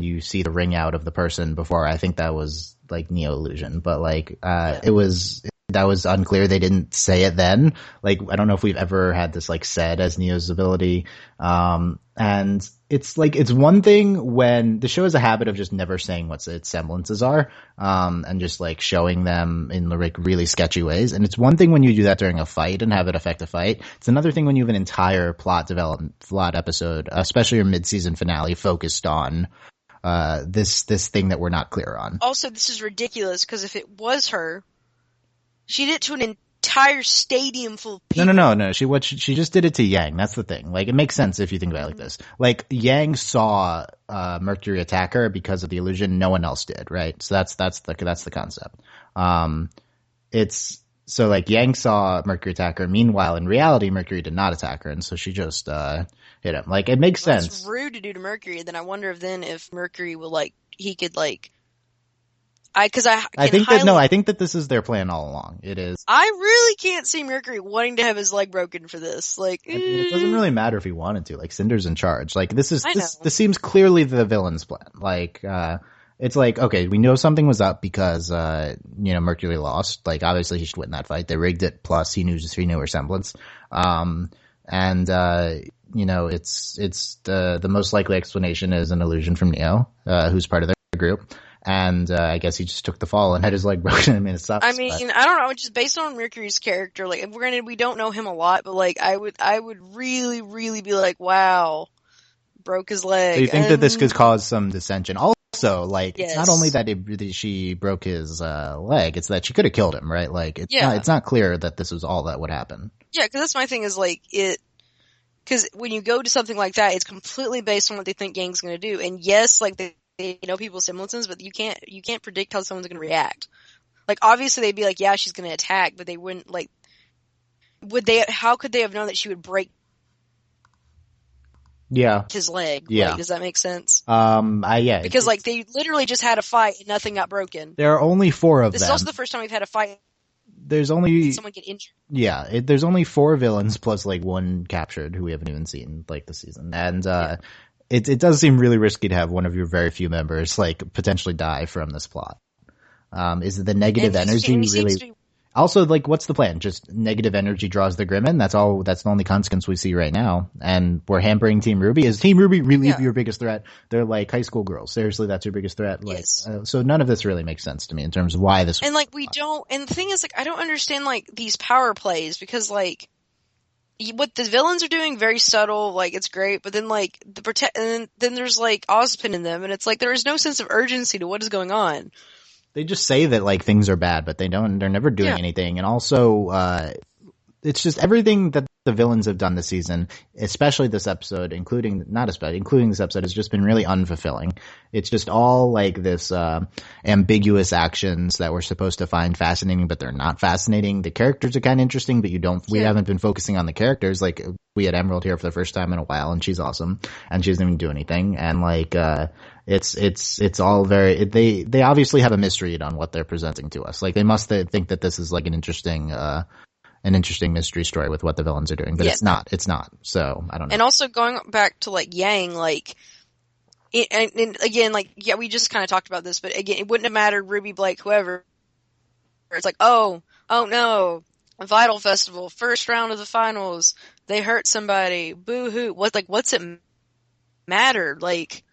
you see the ring out of the person before, I think that was like Neo illusion, but like that was unclear. They didn't say it then. Like, I don't know if we've ever had this like said as Neo's ability. And it's like, it's one thing when the show has a habit of just never saying what its semblances are, and just like showing them in like really sketchy ways. And it's one thing when you do that during a fight and have it affect a fight. It's another thing when you have an entire plot episode, especially your mid-season finale, focused on this thing that we're not clear on. Also, this is ridiculous because if it was her, she did it to an entire stadium full of people. No. She just did it to Yang. That's the thing. Like, it makes sense if you think about it like this. Like, Yang saw Mercury attack her because of the illusion. No one else did, right? So that's the concept. it's so like Yang saw Mercury attack her. Meanwhile, in reality, Mercury did not attack her, and so she just hit him. Like it makes sense. It's rude to do to Mercury. Then I wonder if Mercury will like he could like. I think that this is their plan all along. It is. I really can't see Mercury wanting to have his leg broken for this. Like, I mean, it doesn't really matter if he wanted to. Like, Cinder's in charge. Like, this seems clearly the villain's plan. Like, it's like, okay, we know something was up because, Mercury lost. Like, obviously he should win that fight. They rigged it. Plus, he knew her semblance. It's the most likely explanation is an illusion from Neo, who's part of their group. And I guess he just took the fall and had his leg broken. I mean, it sucks. I mean, I don't know. Just based on Mercury's character, like, granted, we don't know him a lot, but like, I would really, really be like, wow, broke his leg. So you think that this could cause some dissension? Also, like, yes. It's not only that she broke his leg; it's that she could have killed him, right? Like, it's not clear that this was all that would happen. Yeah, because that's my thing. Is like because when you go to something like that, it's completely based on what they think Yang's going to do. And yes, like they know people's semblances, but you can't predict how someone's going to react. Like, obviously they'd be like, yeah, she's going to attack, but they wouldn't, like, how could they have known that she would break his leg? Yeah. Like, does that make sense? Because, like, they literally just had a fight and nothing got broken. There are only 4 of them. This is also the first time we've had a fight. There's only someone get injured. Yeah, there's only 4 villains plus, like, 1 captured who we haven't even seen, like, this season. And, It does seem really risky to have one of your very few members, like, potentially die from this plot. Is the negative energy really... Also, like, what's the plan? Just negative energy draws the Grimmin? That's the only consequence we see right now. And we're hampering Team RWBY. Is Team RWBY really your biggest threat? They're like high school girls. Seriously, that's your biggest threat? Like, yes. So none of this really makes sense to me in terms of why this... And, like, and the thing is, like, I don't understand, like, these power plays, because, like, what the villains are doing, very subtle, like, it's great, but then, like, and then there's, like, Ozpin in them, and it's like, there is no sense of urgency to what is going on. They just say that, like, things are bad, but they're never doing anything, and also, it's just everything that the villains have done this season, especially this episode, including this episode, has just been really unfulfilling. It's just all like this ambiguous actions that we're supposed to find fascinating, but they're not fascinating. The characters are kind of interesting, but we haven't been focusing on the characters. Like, we had Emerald here for the first time in a while, and she's awesome, and she doesn't even do anything. And like, it's all very. They obviously have a mystery on what they're presenting to us. Like, they must think that this is like an interesting mystery story with what the villains are doing, but it's not. So I don't know. And also going back to like Yang, like, and again, like, yeah, we just kind of talked about this, but again, it wouldn't have mattered, RWBY, Blake, whoever. It's like, oh no, Vital Festival, first round of the finals, they hurt somebody, boo hoo. What's it matter? Like,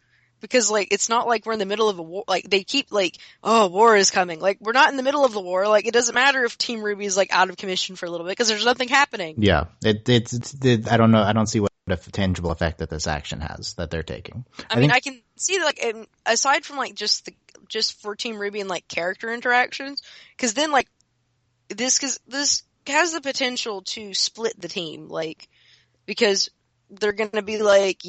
because, like, it's not like we're in the middle of a war. Like, they keep, like, oh, war is coming. Like, we're not in the middle of the war. Like, it doesn't matter if Team RWBY is, like, out of commission for a little bit, because there's nothing happening. Yeah. I don't know. I don't see what tangible effect that this action has that they're taking. I mean, I can see that, like, aside from, like, just for Team RWBY and, like, character interactions, because then, like, this has the potential to split the team, like, because they're gonna be like,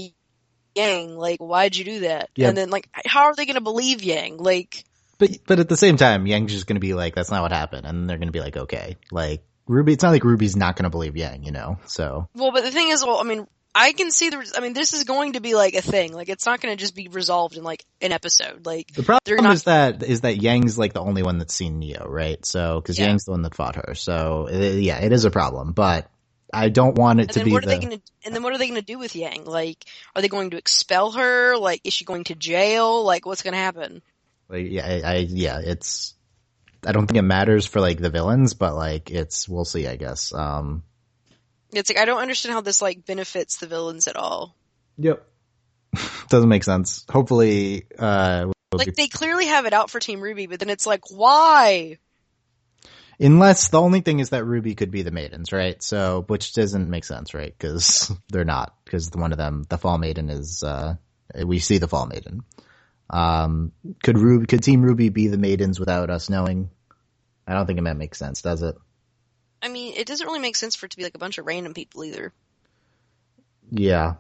Yang, like, why'd you do that? Yeah. And then, like, how are they going to believe Yang? Like, but at the same time, Yang's just going to be like, that's not what happened, and they're going to be like, okay, like, RWBY. It's not like RWBY's not going to believe Yang, So, well, but the thing is, I mean, I can see this is going to be like a thing. Like, it's not going to just be resolved in like an episode. Like, the problem is that Yang's like the only one that's seen Neo, right? So, because Yang's the one that fought her. So, it is a problem, but I don't want it to be and then what are they going to do with Yang? Like, are they going to expel her? Like, is she going to jail? Like, what's going to happen? Like, I don't think it matters for, like, the villains, but, like, we'll see, I guess. It's like, I don't understand how this, like, benefits the villains at all. Yep. Doesn't make sense. Hopefully, they clearly have it out for Team RWBY, but then it's like, why? Unless the only thing is that RWBY could be the maidens, right? So, which doesn't make sense, right? Because they're not. Because one of them, the Fall Maiden, is we see the Fall Maiden. Could Team RWBY be the maidens without us knowing? I don't think it might make sense, does it? I mean, it doesn't really make sense for it to be like a bunch of random people either. Yeah,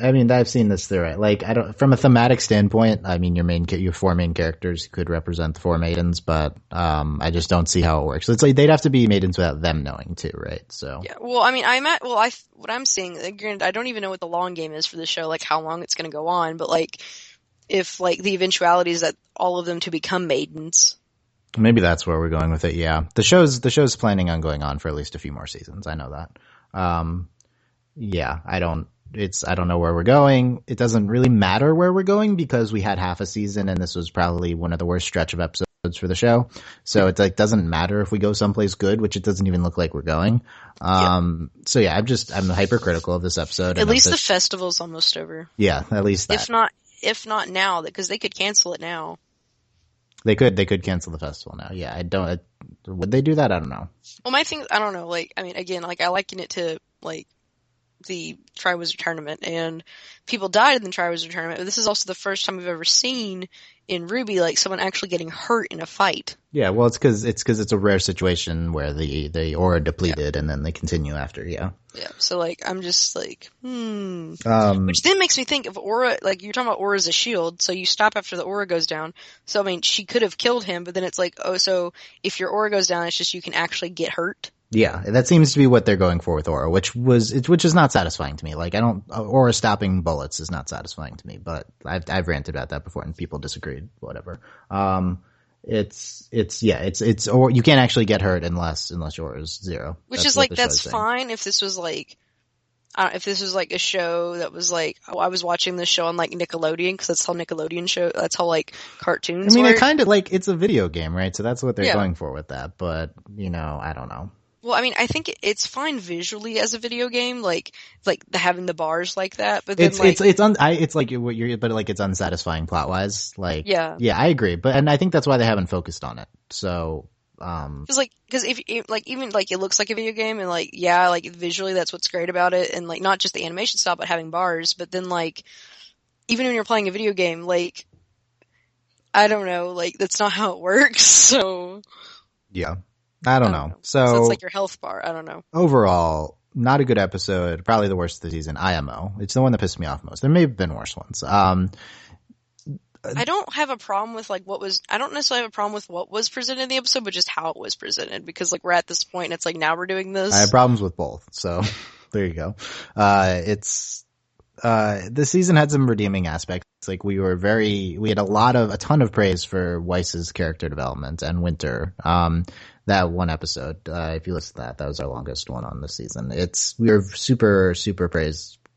I mean, I've seen this through it. Like, I don't, from a thematic standpoint, I mean, your four main characters could represent the four maidens, but, I just don't see how it works. It's like, they'd have to be maidens without them knowing too, right? So. Yeah, well, I mean, what I'm seeing, granted, I don't even know what the long game is for the show, like how long it's gonna go on, but like, if like the eventuality is that all of them to become maidens. Maybe that's where we're going with it, yeah. The show's planning on going on for at least a few more seasons, I know that. Yeah, I don't know where we're going. It doesn't really matter where we're going because we had half a season and this was probably one of the worst stretch of episodes for the show. So it like doesn't matter if we go someplace good, which it doesn't even look like we're going. So yeah, I'm hypercritical of this episode. At least the festival's almost over. Yeah, at least that. If not now, because they could cancel it now. They could cancel the festival now. Yeah, would they do that? I don't know. Well, my thing, I don't know. Like, I mean, again, like I liken it to like the Tri-Wizard Tournament, and people died in the Tri-Wizard Tournament, but this is also the first time we've ever seen in RWBY, like, someone actually getting hurt in a fight. Yeah, well, it's because it's a rare situation where the aura depleted, and then they continue after, yeah. Yeah, so, like, I'm just like, which then makes me think of aura, like, you're talking about aura as a shield, so you stop after the aura goes down. So, I mean, she could have killed him, but then it's like, oh, so if your aura goes down, it's just you can actually get hurt. Yeah, that seems to be what they're going for with aura, which is not satisfying to me. Like, aura stopping bullets is not satisfying to me, but I've ranted about that before and people disagreed, whatever. It's or you can't actually get hurt unless aura is zero. Which is like, that's fine if this was like, if this was like a show that was like, I was watching this show on like Nickelodeon, because that's how that's how like cartoons work. It kind of like, it's a video game, right? So that's what they're going for with that, but I don't know. Well, I mean, I think it's fine visually as a video game, like having the bars like that. But then it's unsatisfying plot wise. Like, yeah, I agree. And I think that's why they haven't focused on it. So, because if even like it looks like a video game, and like, yeah, like visually that's what's great about it, and like not just the animation style, but having bars. But then like, even when you're playing a video game, like, I don't know, like that's not how it works. So, yeah. I don't know. So it's like your health bar. I don't know. Overall, not a good episode. Probably the worst of the season. IMO. It's the one that pissed me off most. There may have been worse ones. I don't have a problem with I don't necessarily have a problem with what was presented in the episode, but just how it was presented, because like we're at this point and it's like, now we're doing this. I have problems with both. So there you go. The season had some redeeming aspects. Like we had a ton of praise for Weiss's character development and Winter. That one episode, if you listen to that was our longest one on this season. We were super, super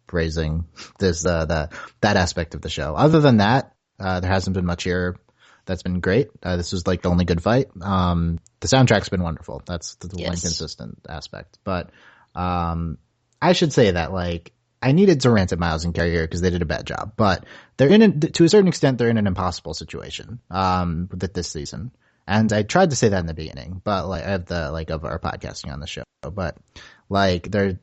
praising this, that aspect of the show. Other than that, there hasn't been much here that's been great. This was like the only good fight. The soundtrack's been wonderful. That's the one consistent aspect. But, I should say that like, I needed to rant at Miles and Carrie here because they did a bad job, but to a certain extent, they're in an impossible situation, with this season. And I tried to say that in the beginning, but like of our podcasting on the show, but like they're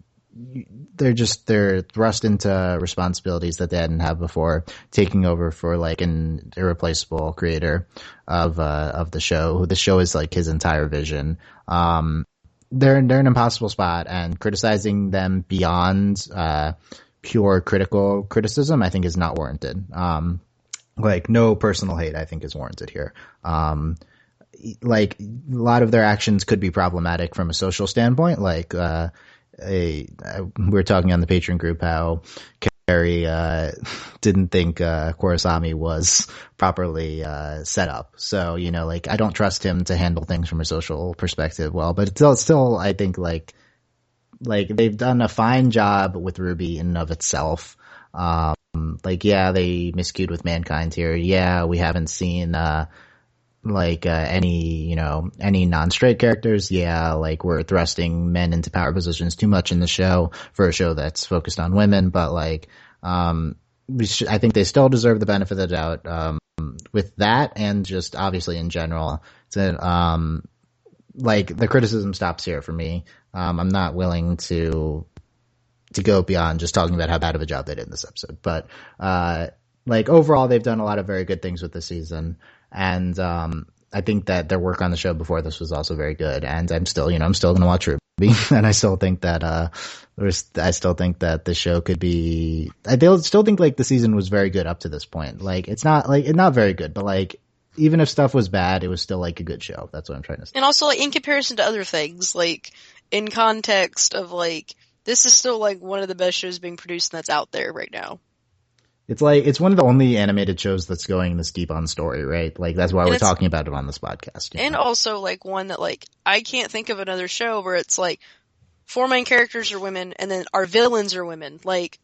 thrust into responsibilities that they hadn't had before, taking over for like an irreplaceable creator of the show. The show is like his entire vision. They're in an impossible spot, and criticizing them beyond pure criticism, I think, is not warranted. Like no personal hate, I think, is warranted here. Like a lot of their actions could be problematic from a social standpoint. Like we were talking on the Patreon group how Carrie didn't think Korosami was properly set up. So, like I don't trust him to handle things from a social perspective well, but it's still I think like they've done a fine job with RWBY in and of itself. Like yeah, they miscued with Mankind here. Yeah, we haven't seen any non-straight characters. Yeah, like we're thrusting men into power positions too much in the show for a show that's focused on women, but like I think they still deserve the benefit of the doubt with that, and just obviously in general. So like the criticism stops here for me. I'm not willing to go beyond just talking about how bad of a job they did in this episode, but like overall they've done a lot of very good things with the season. And I think that their work on the show before this was also very good. And I'm still going to watch RWBY. and I still think that the show could be. I still think like the season was very good up to this point. Like it's not very good, but like even if stuff was bad, it was still like a good show. That's what I'm trying to say. And also, like in comparison to other things, like in context of like this is still like one of the best shows being produced that's out there right now. It's like, it's one of the only animated shows that's going this deep on story, right? Like, that's why we're talking about it on this podcast. And also, like, one that, like, I can't think of another show where it's, like, 4 main characters are women, and then our villains are women. Like,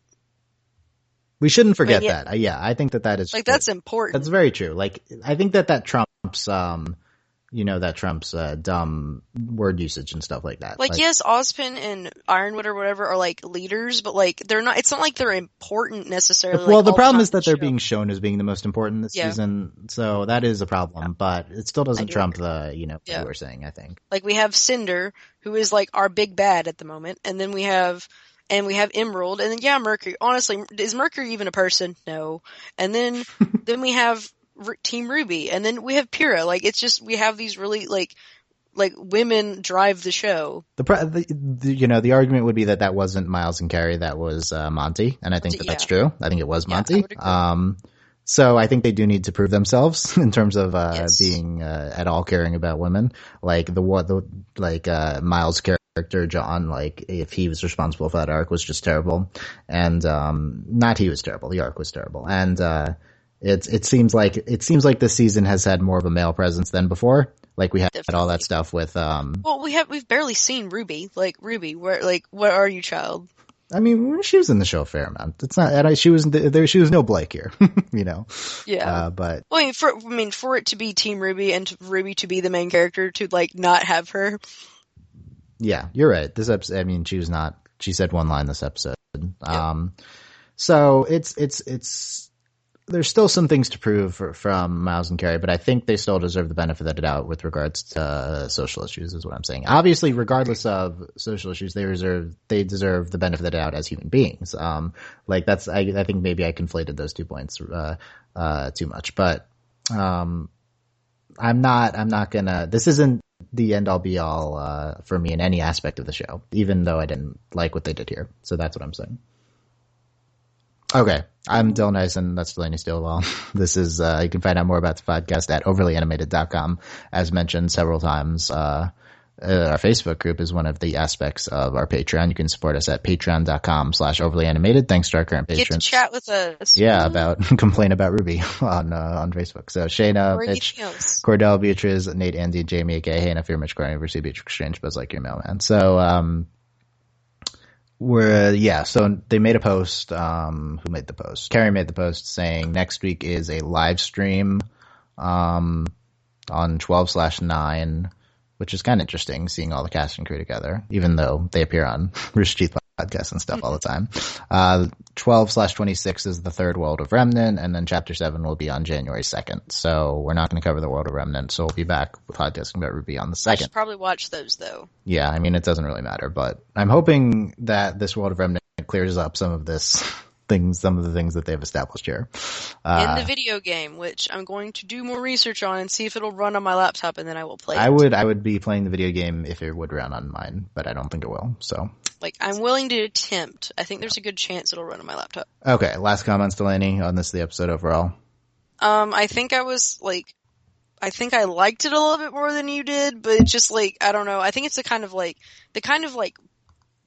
we shouldn't forget that. I think that is... Like, that's important. That's very true. Like, I think that trumps, dumb word usage and stuff like that. Like, yes, Ozpin and Ironwood or whatever are, like, leaders, but, like, they're not, it's not like they're important necessarily. Well, the problem is that they're being shown as being the most important this season, so that is a problem, but it still doesn't trump the, what you were saying, I think. Like, we have Cinder, who is, like, our big bad at the moment, and then we have Emerald, and then, Mercury. Honestly, is Mercury even a person? No. And then we have Team RWBY, and then we have Pyrrha. Like, it's just, we have these really, like women drive the show. The argument would be that wasn't Miles and Carrie, that was Monty, and I think that's true. I think it was Monty. So I think they do need to prove themselves in terms of being at all caring about women. Like Miles' character John, like if he was responsible for that arc, was just terrible, and not he was terrible. The arc was terrible, and it seems like this season has had more of a male presence than before. Like we had all that stuff with Well, we've barely seen RWBY. Like RWBY, where what are you, child? I mean, she was in the show a fair amount. It's not. She was no Blake here, Yeah. But well, for it to be Team RWBY and RWBY to be the main character, to like not have her. Yeah, you're right. This episode. I mean, she was not. She said one line this episode. So it's. There's still some things to prove from Miles and Carrie, but I think they still deserve the benefit of the doubt with regards to social issues, is what I'm saying. Obviously, regardless of social issues, they deserve the benefit of the doubt as human beings. I think maybe I conflated those 2 points too much, but I'm not gonna. This isn't the end all be all for me in any aspect of the show, even though I didn't like what they did here. So that's what I'm saying. Okay, I'm Dylan Hysen, that's Delaney Stovall. This is, you can find out more about the podcast at overlyanimated.com. As mentioned several times, our Facebook group is one of the aspects of our Patreon. You can support us at patreon.com/overlyanimated. Thanks to our current patrons. Get to chat with us. Yeah, complain about RWBY on Facebook. So Shayna, Mitch, Cordell, Beatrice, Nate, Andy, Jamie, aka Hannah, Fear, Mitch, Corey, University, Beatrice Exchange, Buzz Like Your Mailman. So, so they made a post. Who made the post? Carrie made the post saying next week is a live stream on 12/9, which is kind of interesting, seeing all the cast and crew together, even though they appear on Rooster Teeth podcasts and stuff all the time. 12/26 is the third World of Remnant, and then Chapter 7 will be on January 2nd. So we're not going to cover the World of Remnant, so we'll be back with podcasting about RWBY on the 2nd. I should probably watch those, though. Yeah, I mean, it doesn't really matter, but I'm hoping that this World of Remnant clears up some of the things that they've established here. In the video game, which I'm going to do more research on and see if it'll run on my laptop, and then I will play it. I would be playing the video game if it would run on mine, but I don't think it will, so. Like, I'm willing to attempt. I think there's a good chance it'll run on my laptop. Okay, last comments, Delaney, on the episode overall. I think I liked it a little bit more than you did, but it's just like, I don't know. I think it's the kind of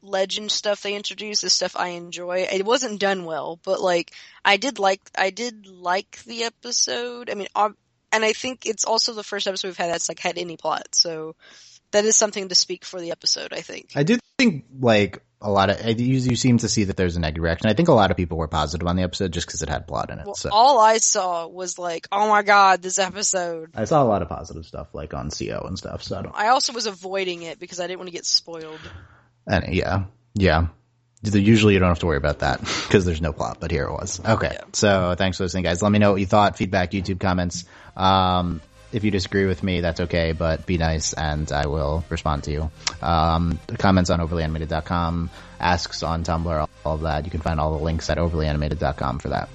legend stuff they introduced is stuff I enjoy. It wasn't done well, but like, I did like the episode. I mean, and I think it's also the first episode we've had that's like had any plot, so that is something to speak for the episode, I think. I do think, like, a lot of, you seem to see that there's a negative reaction. I think a lot of people were positive on the episode just because it had plot in it. Well, so. All I saw was like, oh my god, this episode. I saw a lot of positive stuff, like on CO and stuff, so I also was avoiding it because I didn't want to get spoiled. And yeah. Usually you don't have to worry about that because there's no plot, but here it was. Okay, So thanks for listening, guys. Let me know what you thought, feedback, YouTube comments. If you disagree with me, that's okay, but be nice and I will respond to you. Comments on overlyanimated.com, asks on Tumblr, all of that. You can find all the links at overlyanimated.com for that.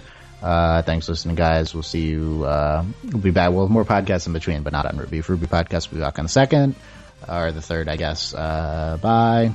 Thanks for listening, guys. We'll see you. We'll be back. We'll have more podcasts in between, but not on RWBY. For RWBY podcast, we'll be back on the 2nd. or the third, I guess. Bye.